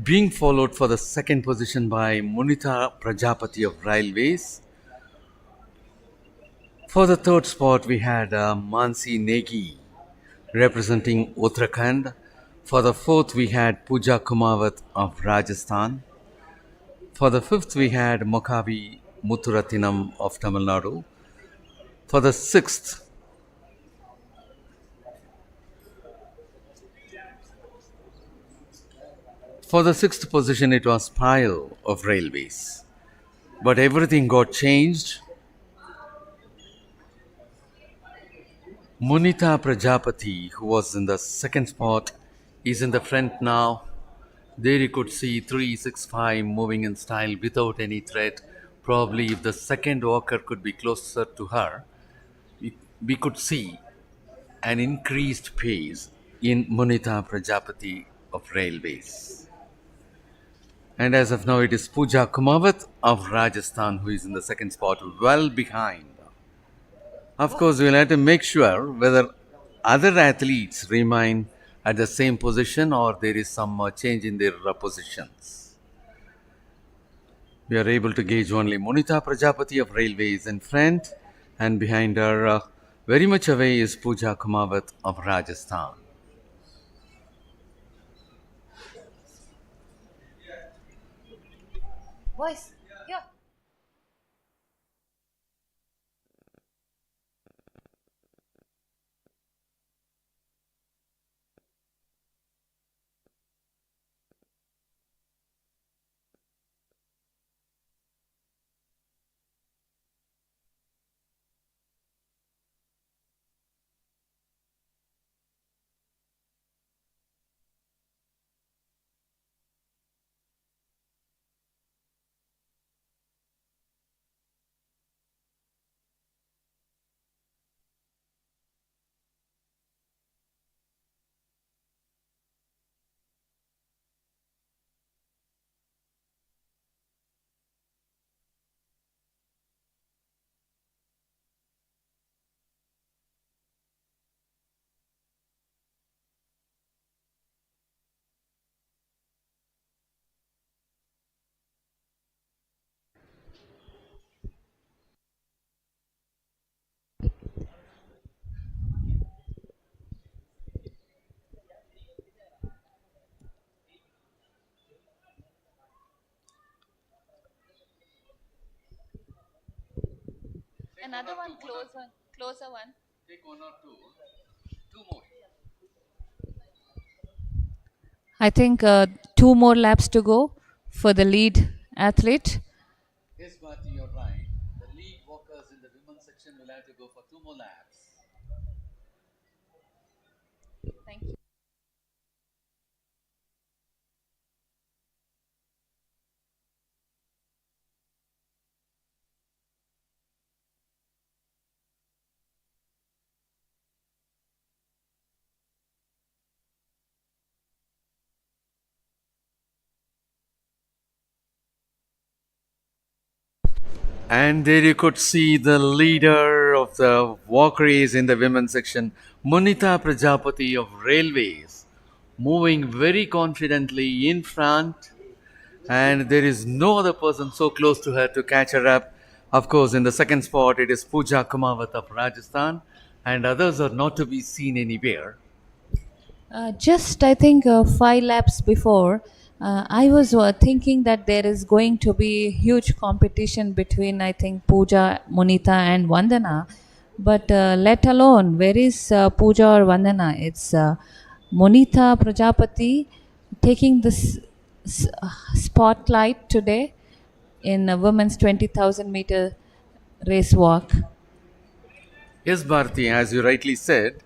S4: being followed for the second position by Munita Prajapati of Railways. For the third spot, we had Mansi Negi representing Uttarakhand. For the fourth, we had Pooja Kumawat of Rajasthan. For the fifth, we had Mokavi Muthuratinam of Tamil Nadu. For the sixth, position, it was Payal of Railways. But everything got changed. Munita Prajapati, who was in the second spot, is in the front now. There you could see 365 moving in style without any threat. Probably if the second walker could be closer to her, we could see an increased pace in Munita Prajapati of Railways. And as of now, it is Pooja Kumawat of Rajasthan who is in the second spot, well behind. Of course, we'll have to make sure whether other athletes remain at the same position or there is some change in their positions. We are able to gauge only Munita Prajapati of Railways in front, and behind her, very much away, is Pooja Kumawat of Rajasthan.
S5: voice, yeah. Another one, closer one.
S4: Take one or two. Two more.
S5: I think 2 more laps to go for the lead athlete.
S4: Yes, Bharti, you're right. The lead walkers in the women's section will have to go for 2 more laps.
S5: Thank you.
S4: And there you could see the leader of the walk race in the women's section, Munita Prajapati of Railways, moving very confidently in front. And there is no other person so close to her to catch her up. Of course, in the second spot, it is Pooja Kumawat of Rajasthan, and others are not to be seen anywhere.
S5: Just I think 5 laps before, I was thinking that there is going to be huge competition between I think Pooja, Munita, and Vandana. But let alone where is Pooja or Vandana? It's Munita Prajapati taking this spotlight today in a women's 20,000 meter race walk.
S4: Yes, Bharti, as you rightly said,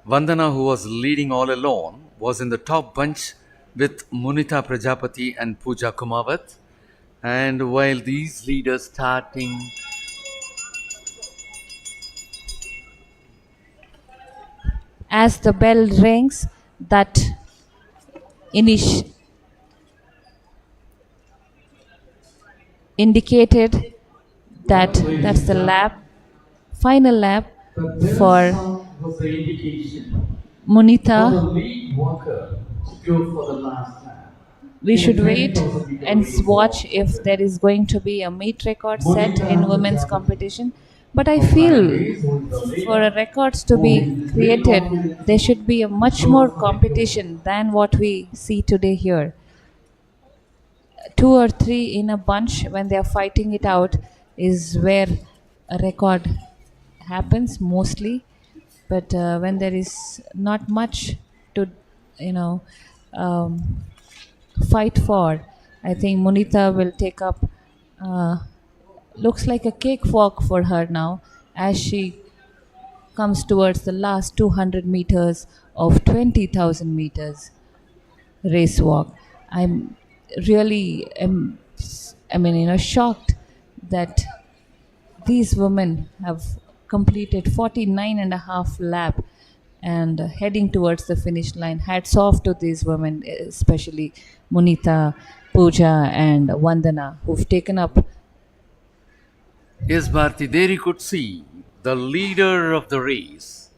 S4: Vandana, who was leading all alone, was in the top bunch with Munita Prajapati and Pooja Kumawat. And while these leaders starting,
S5: As the bell rings, that indicated that that's the final lap for Munita. We should wait and watch if there is going to be a meet record set in women's competition. But I feel for records to be created, there should be a much more competition than what we see today here. 2 or 3 in a bunch when they are fighting it out is where a record happens mostly. But when there is not much to, you know, fight for, I think Munita will take up. Looks like a cakewalk for her now as she comes towards the last 200 meters of 20,000 meters race walk. I'm really shocked that these women have completed 49 and a half lap and heading towards the finish line. Hats off to these women, especially Munita, Pooja and Vandana, who've taken up.
S4: yes, Bharti, there you could see the leader of the race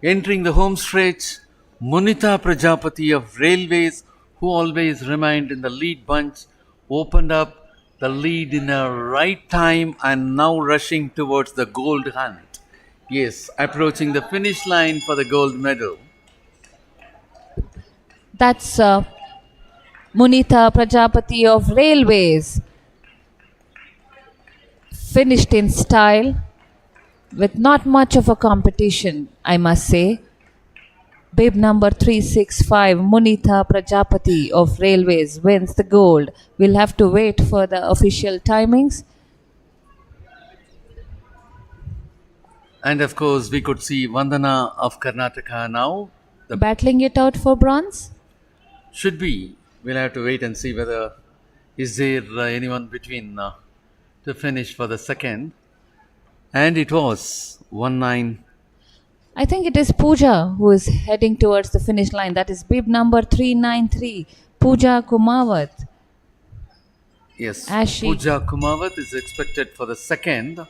S4: entering the home stretch, Munita Prajapati of Railways, who always remained in the lead bunch, opened up the lead in a right time and now rushing towards the gold hunt. Yes, approaching the finish line for the gold medal.
S5: That's Munita Prajapati of Railways. Finished in style with not much of a competition, I must say. Bib number 365, Munita Prajapati of Railways wins the gold. We'll have to wait for the official timings.
S4: And of course, we could see Vandana of Karnataka now.
S5: Battling it out for bronze?
S4: Should be. We'll have to wait and see whether is there anyone between to finish for the second. And it was 1-9.
S5: I think it is Pooja who is heading towards the finish line. That is bib number 393, Pooja Kumawat.
S4: Yes,
S5: As she-
S4: Pooja Kumawat is expected for the second.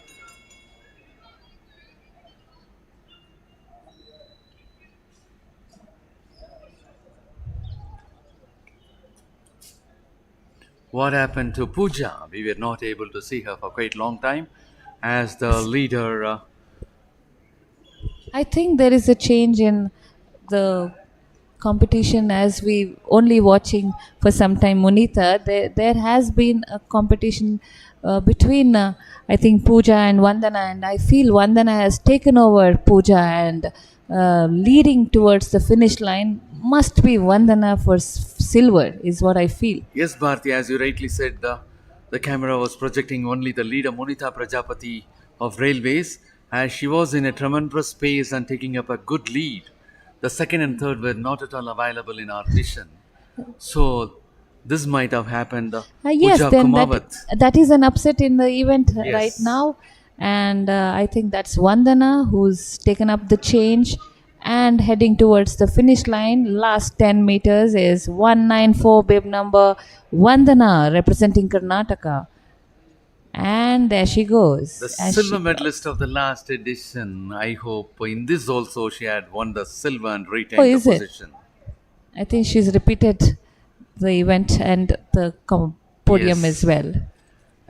S4: What happened to Pooja? We were not able to see her for quite a long time as the leader.
S5: I think there is a change in the competition as we only watching for some time Munita. There has been a competition between I think Pooja and Vandana, and I feel Vandana has taken over Pooja and leading towards the finish line must be Vandana for silver, is what I feel.
S4: Yes, Bharti, as you rightly said, the camera was projecting only the leader Monita Prajapati of Railways, as she was in a tremendous pace and taking up a good lead. The second and third were not at all available in our vision. So this might have happened.
S5: Yes,
S4: Pooja
S5: then
S4: Kumawat.
S5: that is an upset in the event
S4: Yes.
S5: right now. And I think that's Vandana who's taken up the change and heading towards the finish line. Last 10 meters is 194 bib number Vandana representing Karnataka. And there she goes.
S4: The
S5: as
S4: silver
S5: she-
S4: medalist of the last edition. I hope in this also she had won the silver and retained
S5: Oh,
S4: the
S5: is it?
S4: position.
S5: I think she's repeated the event and the podium
S4: Yes.
S5: as well.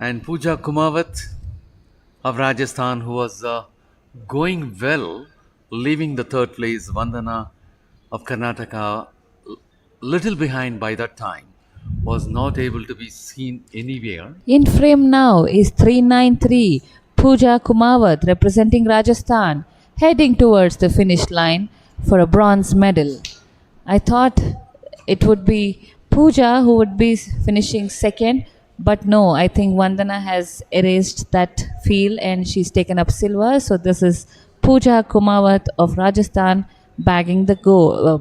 S4: And Pooja Kumawat of Rajasthan, who was going well, leaving the third place. Vandana of Karnataka, little behind by that time, was not able to be seen anywhere.
S5: In frame now is 393 Pooja Kumawat representing Rajasthan heading towards the finish line for a bronze medal. I thought it would be Pooja who would be finishing second, but no, I think Vandana has erased that field and she's taken up silver. So this is Pooja Kumawat of Rajasthan bagging the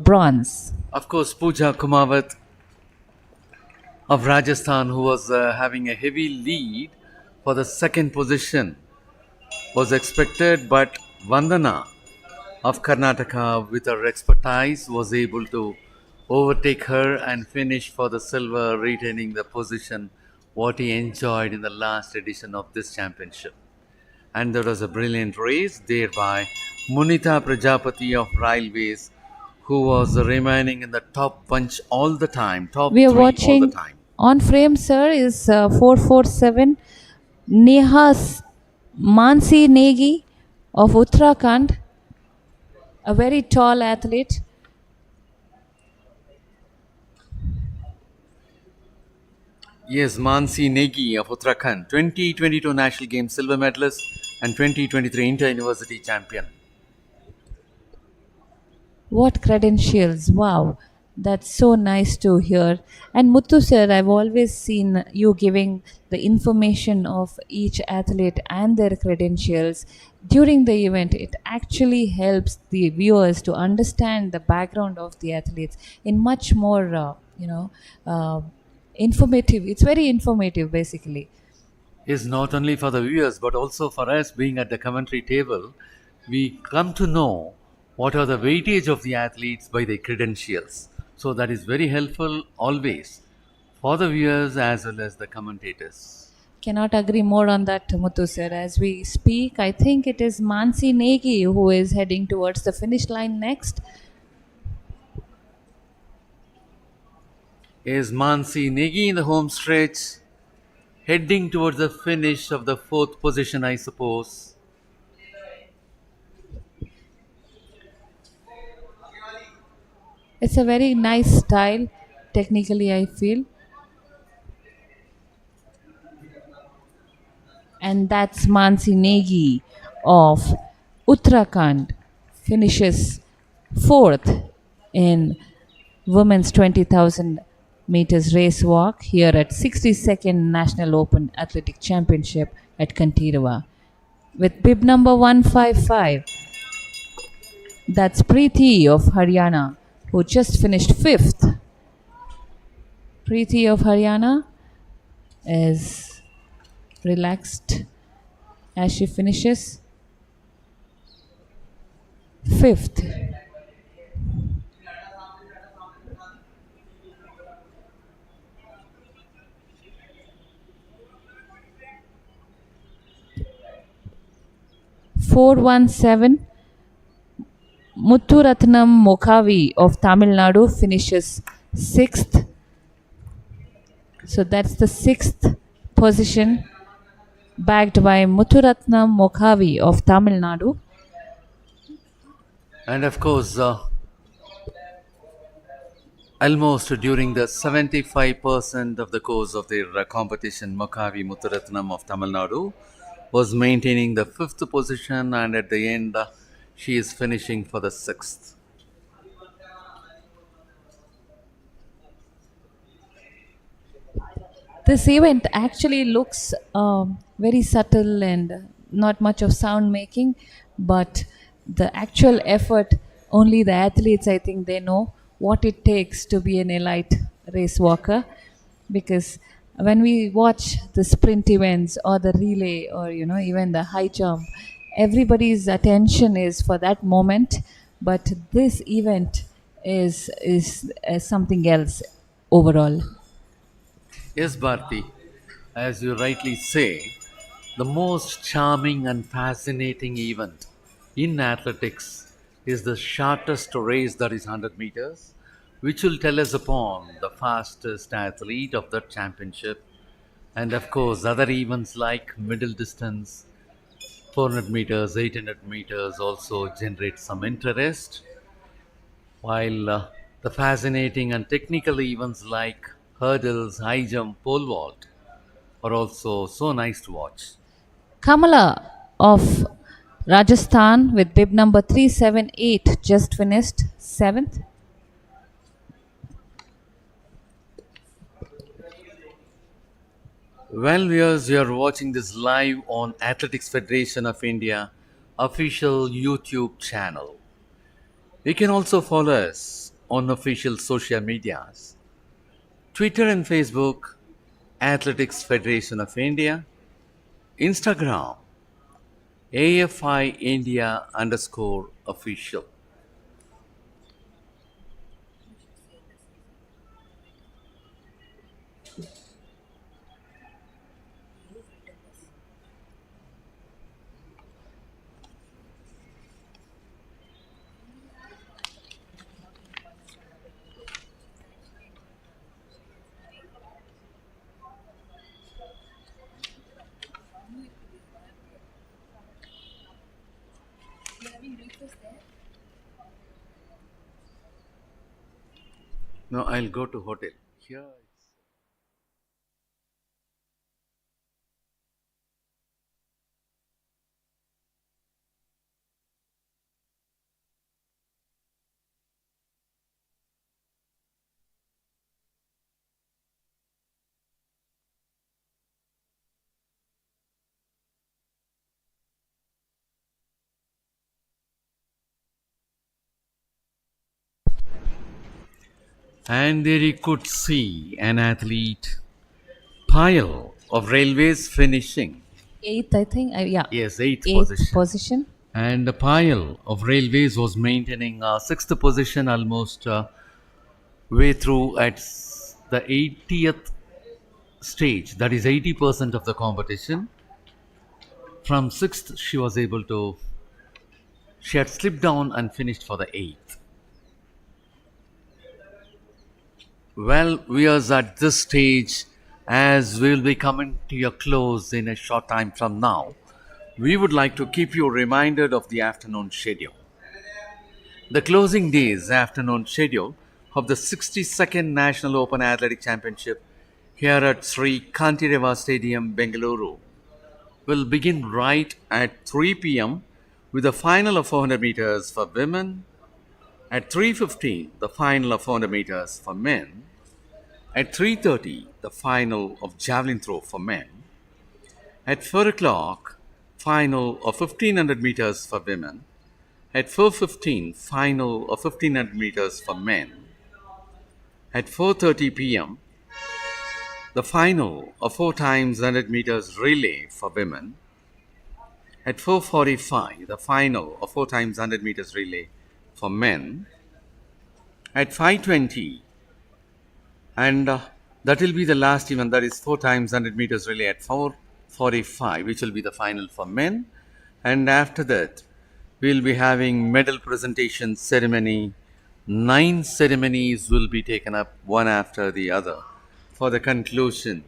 S5: bronze.
S4: Of course, Pooja Kumawat of Rajasthan, who was having a heavy lead for the second position, was expected, but Vandana of Karnataka, with her expertise, was able to overtake her and finish for the silver, retaining the position what he enjoyed in the last edition of this championship. And there was a brilliant race, thereby Munita Prajapati of Railways, who was remaining in the top bunch all the time, top
S5: We are
S4: three all
S5: watching
S4: the time.
S5: on frame, sir, is 447 Neha Mansi Negi of Uttarakhand, a very tall athlete.
S4: Yes, Mansi Negi of Uttarakhand, 2022 National Games silver medalist and 2023 Inter-University champion.
S5: What credentials! Wow, that's so nice to hear. And Muthu sir, I've always seen you giving the information of each athlete and their credentials during the event. It actually helps the viewers to understand the background of the athletes in much more, informative. It's very informative, basically.
S4: Is not only for the viewers but also for us being at the commentary table, we come to know what are the weightage of the athletes by their credentials. So that is very helpful always for the viewers as well as the commentators.
S5: Cannot agree more on that, Muthu sir. As we speak, I think it is Mansi Negi who is heading towards the finish line next.
S4: Is Mansi Negi in the home stretch, heading towards the finish of the fourth position, I suppose.
S5: It's a very nice style, technically, I feel. And that's Mansi Negi of Uttarakhand, finishes fourth in women's 20,000 meters race walk here at 62nd National Open Athletic Championship at Kantirava with bib number 155. That's Preeti of Haryana, who just finished fifth. Preeti of Haryana is relaxed as she finishes fifth. "417 Muthuratnam Mokavi of Tamil Nadu finishes sixth. So that's the sixth position, backed by Muthuratnam Mokavi of Tamil Nadu.
S4: And of course, almost during the 75% of the course of their competition, Mokavi Muthuratnam of Tamil Nadu was maintaining the fifth position, and at the end, she is finishing for the sixth.
S5: this event actually looks very subtle and not much of sound making, but the actual effort, only the athletes, I think, they know what it takes to be an elite race walker. Because when we watch the sprint events or the relay or even the high jump, everybody's attention is for that moment, but this event is something else overall.
S4: Yes, Bharti, as you rightly say, the most charming and fascinating event in athletics is the shortest race, that is 100 meters, which will tell us upon the fastest athlete of the championship. And of course, other events like middle distance, 400 meters, 800 meters also generate some interest, while the fascinating and technical events like hurdles, high jump, pole vault are also so nice to watch.
S5: Kamala of Rajasthan with bib number 378 just finished 7th.
S4: Well, viewers, you are watching this live on Athletics Federation of India official YouTube channel. You can also follow us on official social medias, Twitter and Facebook, Athletics Federation of India, Instagram, AFI India underscore official. Now I'll go to hotel. Here. And there you could see an athlete pile of railways finishing.
S5: 8th, I think. Yeah.
S4: Yes, eighth
S5: 8th
S4: position.
S5: position.
S4: And the pile of railways was maintaining sixth position almost way through at the 80th stage. That is 80% of the competition. From sixth, she was able to. She had slipped down and finished for the eighth. Well, we are at this stage, as we will be coming to your close in a short time from now. We would like to keep you reminded of the afternoon schedule. The closing day's afternoon schedule of the 62nd National Open Athletic Championship here at Sri Kantireva Stadium, Bengaluru, will begin right at 3 p.m. with the final of 400 meters for women. At 3:15, the final of 400 meters for men. At 3:30, the final of javelin throw for men. At 4 o'clock, final of 1500 meters for women. At 4:15, final of 1500 meters for men. At 4:30 p.m., the final of 4 times 100 meters relay for women. At 4:45, the final of 4 times 100 meters relay for men. At 5:20, and that will be the last event, that is 4 times 100 meters relay at 4:45, which will be the final for men. And after that, we will be having medal presentation ceremony. 9 ceremonies will be taken up one after the other for the conclusion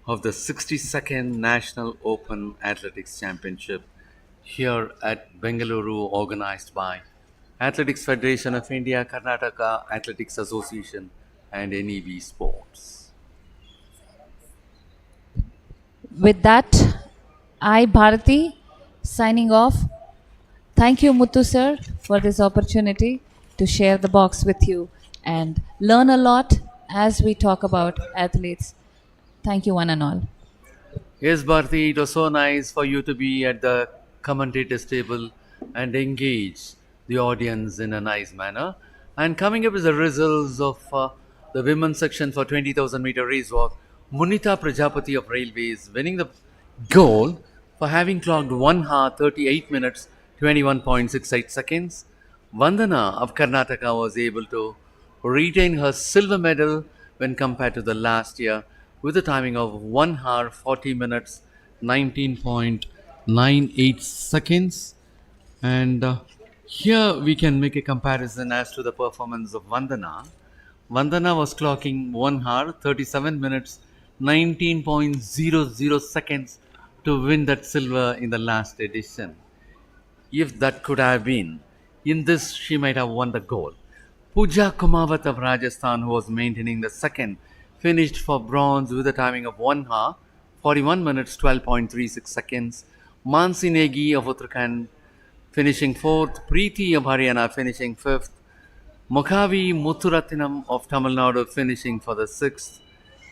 S4: of the 62nd National Open Athletics Championship here at Bengaluru, organized by Athletics Federation of India, Karnataka Athletics Association, and NEV Sports.
S5: With that, I, Bharati, signing off. Thank you, Muthu sir, for this opportunity to share the box with you and learn a lot as we talk about athletes. Thank you, one and all.
S4: Yes, Bharti, it was so nice for you to be at the commentators table and engage the audience in a nice manner. And coming up with the results of the women's section for 20,000 meter race walk, Munita Prajapati of Railways winning the gold for having clocked 1 hour 38 minutes 21.68 seconds. Vandana of Karnataka was able to retain her silver medal when compared to the last year with a timing of 1 hour 40 minutes 19.98 seconds. And here we can make a comparison as to the performance of Vandana. Vandana was clocking 1 hour 37 minutes 19.00 seconds to win that silver in the last edition. If that could have been, in this she might have won the gold. Pooja Kumawat of Rajasthan, who was maintaining the second, finished for bronze with a timing of 1 hour 41 minutes 12.36 seconds. Mansi Negi of Uttarakhand finishing fourth. Preeti of Haryana finishing fifth. Mukhavi Muthurathinam of Tamil Nadu finishing for the sixth.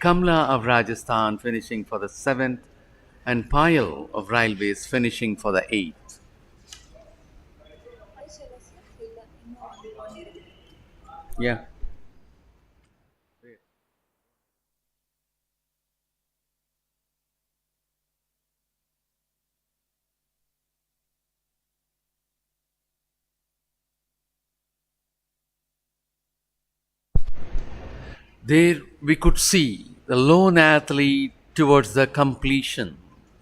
S4: Kamla of Rajasthan finishing for the seventh. And Payal of Railways finishing for the eighth. Yeah. There we could see the lone athlete towards the completion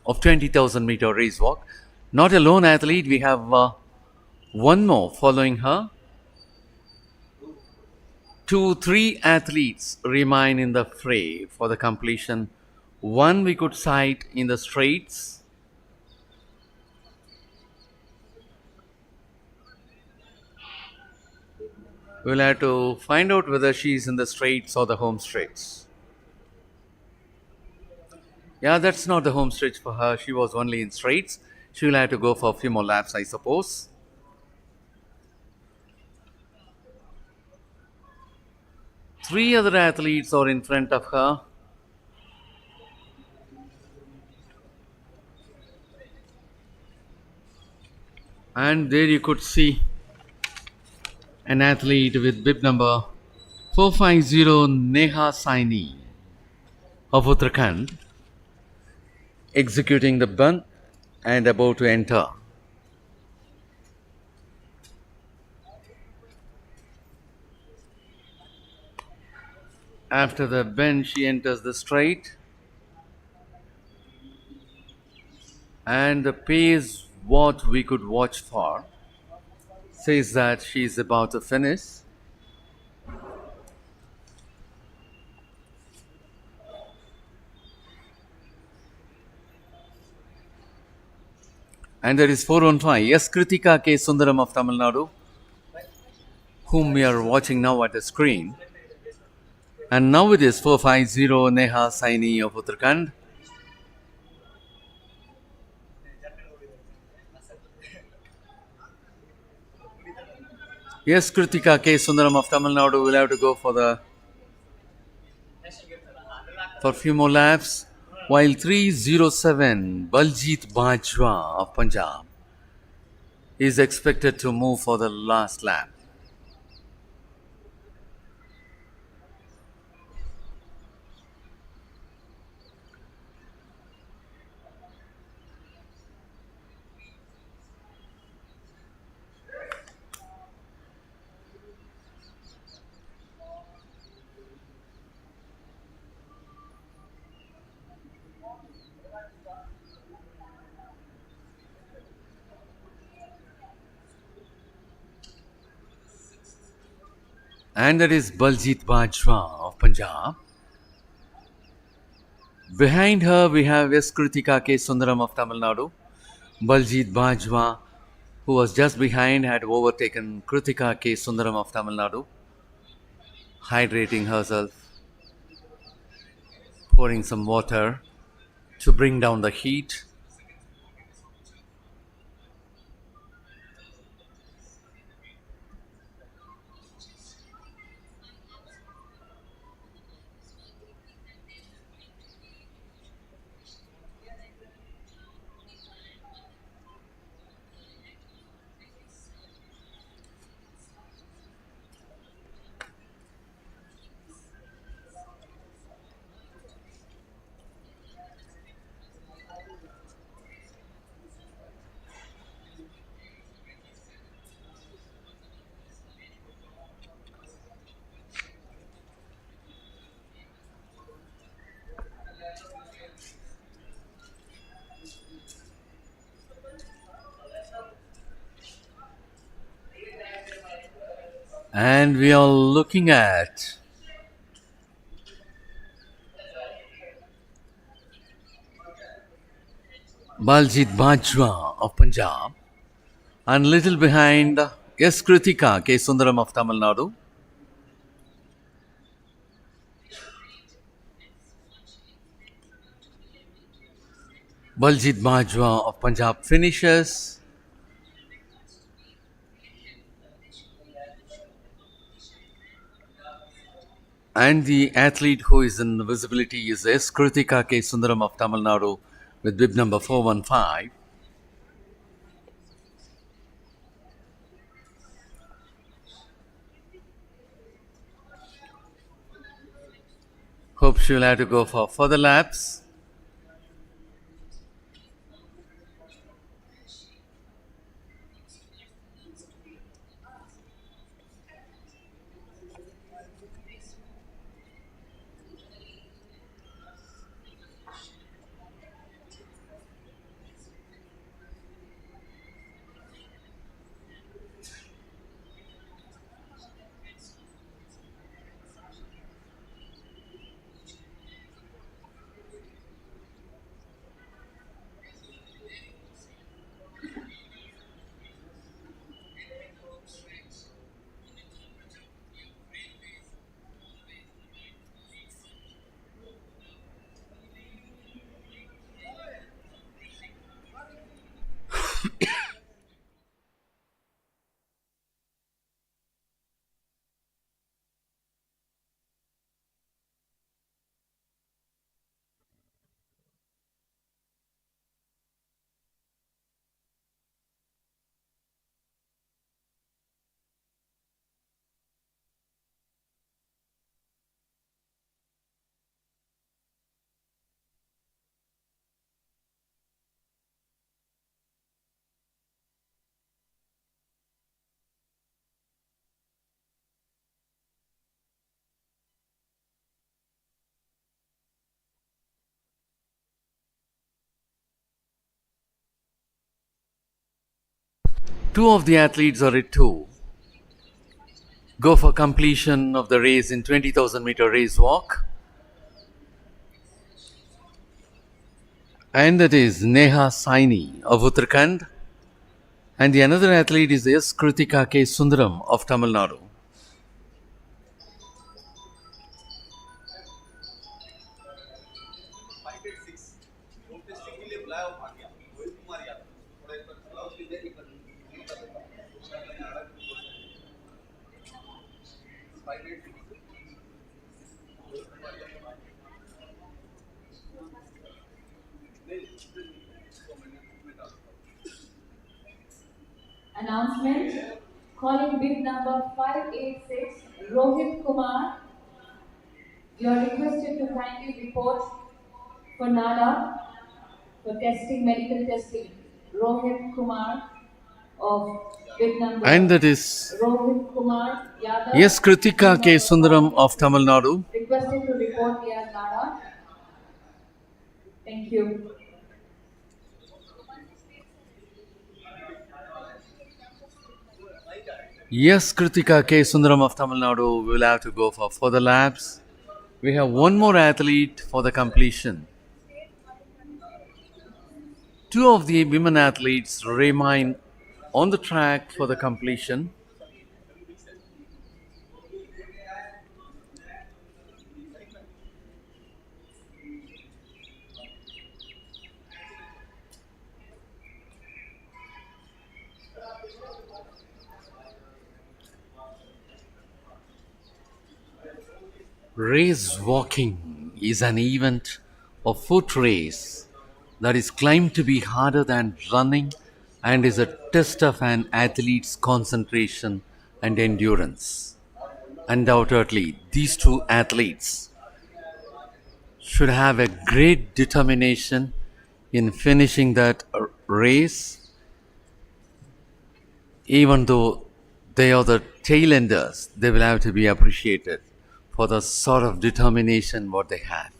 S4: of 20,000 meter race walk. Not a lone athlete, we have one more following her. 2, 3 athletes remain in the fray for the completion. One we could sight in the straights. We'll have to find out whether she's in the straights or the home stretch. Yeah, that's not the home stretch for her. She was only in straights. She'll have to go for a few more laps, I suppose. Three other athletes are in front of her. And there you could see an athlete with bib number 450, Neha Saini of Uttarakhand, executing the bun and about to enter. After the bend, she enters the straight. And the pace, what we could watch for, says that she is about to finish. And there is 415. Yes, Kritika K. Sundaram of Tamil Nadu, whom we are watching now at the screen. And now it is 450 Neha Saini of Uttarakhand. Yes, Kritika K. Sundaram of Tamil Nadu will have to go for a few more laps. While 307 Baljit Bajwa of Punjab is expected to move for the last lap. And that is Baljit Bajwa of Punjab. Behind her we have S. Kritika K. Sundaram of Tamil Nadu. Baljit Bajwa, who was just behind, had overtaken Kritika K. Sundaram of Tamil Nadu, hydrating herself, pouring some water to bring down the heat. And we are looking at Baljit Bajwa of Punjab, and little behind S. Kritika K. Sundaram of Tamil Nadu. Baljit Bajwa of Punjab finishes. And the athlete who is in visibility is S. Kritika K. Sundaram of Tamil Nadu with bib number 415. Hope she will have to go for further laps. Two of the athletes are at two. Go for completion of the race in 20,000 meter race walk. And that is Neha Saini of Uttarakhand. And the another athlete is S. Kritika K. Sundaram of Tamil Nadu.
S5: Announcement. Calling bib number 586, Rohit Kumar. You are requested to kindly report for NADA for testing, medical testing. Rohit Kumar of bib number.
S4: And that is
S5: Rohit Kumar Yadav.
S4: S. Kritika K. Sundaram of Tamil Nadu.
S5: Requested to report via NADA. Thank you.
S4: Yes, Kritika K. Sundaram of Tamil Nadu will have to go for further laps. We have one more athlete for the completion. Two of the women athletes remain on the track for the completion. Race walking is an event of foot race that is claimed to be harder than running and is a test of an athlete's concentration and endurance. Undoubtedly, these two athletes should have a great determination in finishing that race, even though they are the tail enders, they will have to be appreciated for the sort of determination what they have.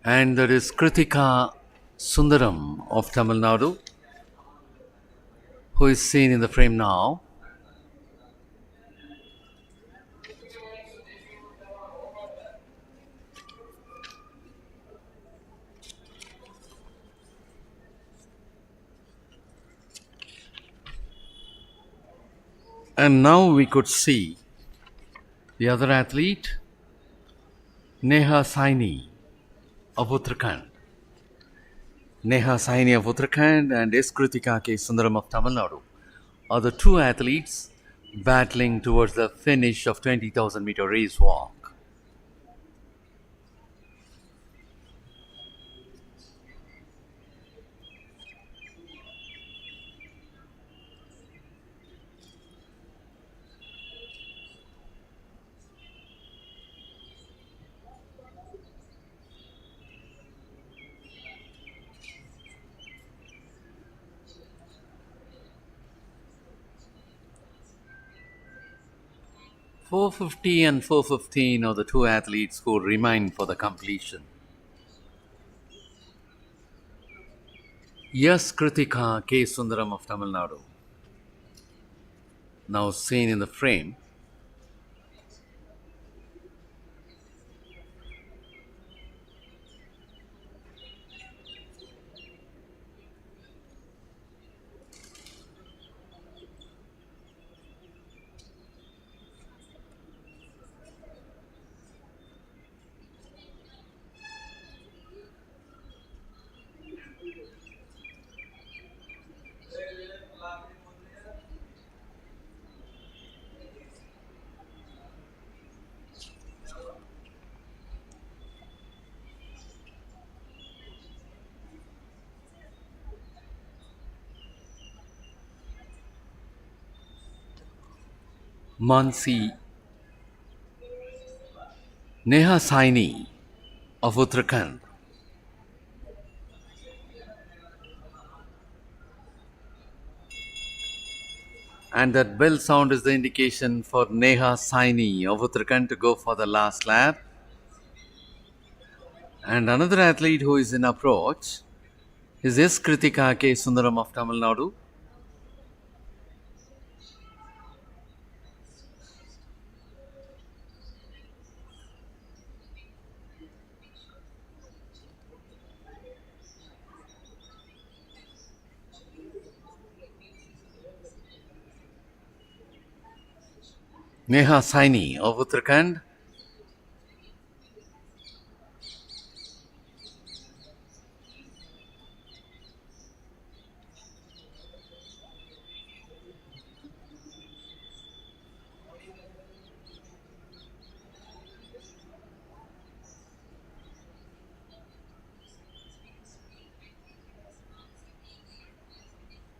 S4: And there is Kritika Sundaram of Tamil Nadu, who is seen in the frame now. And now we could see the other athlete, Neha Saini of Uttarakhand. Neha Saini of Uttarakhand and S. Kritika K. Sundaram of Tamil Nadu are the two athletes battling towards the finish of 20,000 meter race walk. .450 and 4:15 are the two athletes who remain for the completion. Yes, Kritika K. Sundaram of Tamil Nadu, now seen in the frame. Mansi Neha Saini of Uttarakhand. And that bell sound is the indication for Neha Saini of Uttarakhand to go for the last lap. And another athlete who is in approach is S. Kritika K. Sundaram of Tamil Nadu. Neha Saini of Uttarakhand.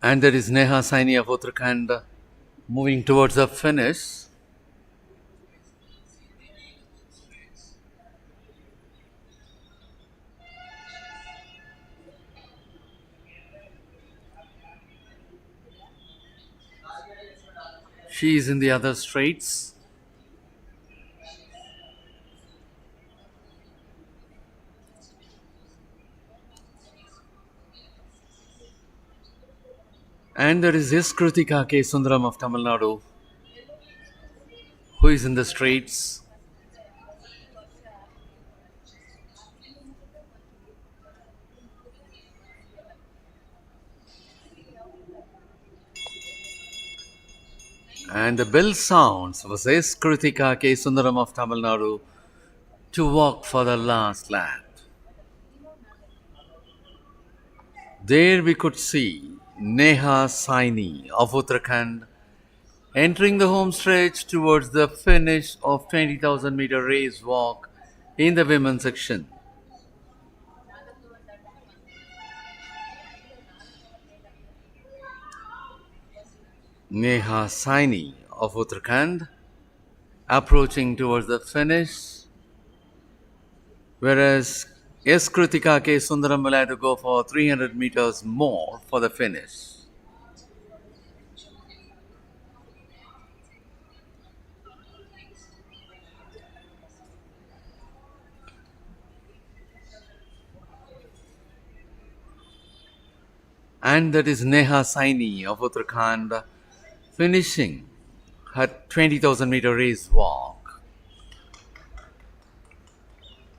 S4: And there is Neha Saini of Uttarakhand moving towards the finish. She is in the other straights. And there is S. Kritika K. Sundaram of Tamil Nadu, who is in the straights. And the bell sounds was S. Kritika K. Sundaram of Tamil Nadu to walk for the last lap. There we could see Neha Saini of Uttarakhand entering the home stretch towards the finish of 20,000 meter race walk in the women's section. Neha Saini of Uttarakhand approaching towards the finish, whereas S. Kritika K. Sundaram will have to go for 300 meters more for the finish. and that is Neha Saini of Uttarakhand finishing her 20,000 meter race walk.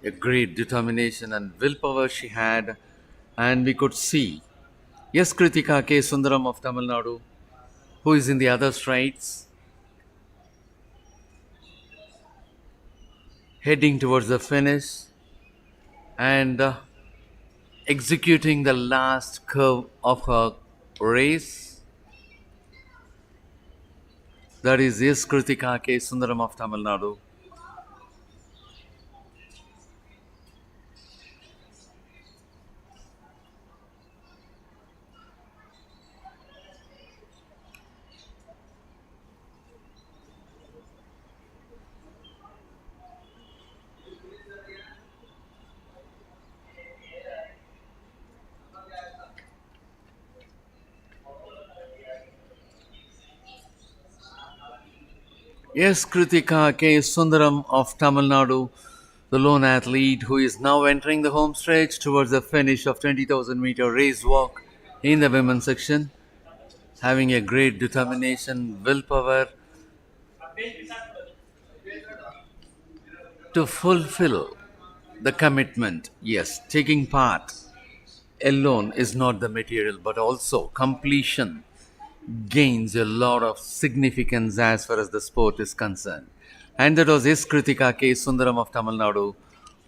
S4: A great determination and willpower she had, and we could see yes, Kritika K. Sundaram of Tamil Nadu, who is in the other strides, heading towards the finish and executing the last curve of her race. That is yes, Kritika K. Sundaram of Tamil Nadu. Yes, Kritika K. Sundaram of Tamil Nadu, the lone athlete who is now entering the home stretch towards the finish of 20,000 meter race walk in the women's section, having a great determination, willpower to fulfill the commitment. Yes, taking part alone is not the material, but also completion gains a lot of significance as far as the sport is concerned. And that was S. Kritika K. Sundaram of Tamil Nadu,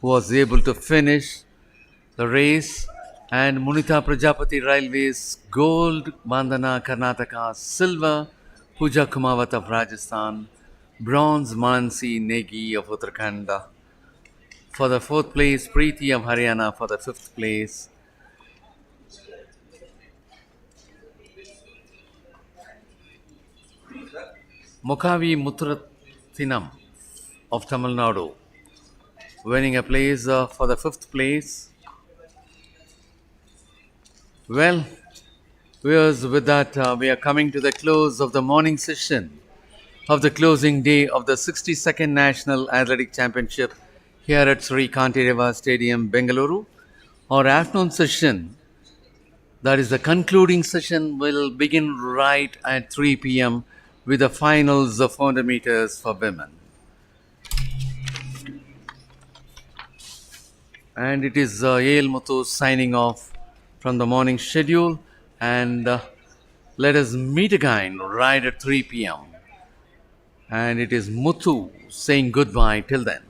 S4: who was able to finish the race. And Munita Prajapati Railways gold, Bandhana Karnataka silver, Pooja Kumawat of Rajasthan, bronze Mansi Negi of Uttarakhand. For the fourth place, Preeti of Haryana for the fifth place. Mukavi Muthrathinam of Tamil Nadu winning a place for the fifth place. Well, viewers, with that, we are coming to the close of the morning session of the closing day of the 62nd National Athletic Championship here at Sri Kantireva Stadium, Bengaluru. Our afternoon session, that is the concluding session, will begin right at 3 p.m. with the finals of 400 meters for women. And it is A.L. Muthu signing off from the morning schedule, and let us meet again right at 3 p.m. And it is Muthu saying goodbye till then.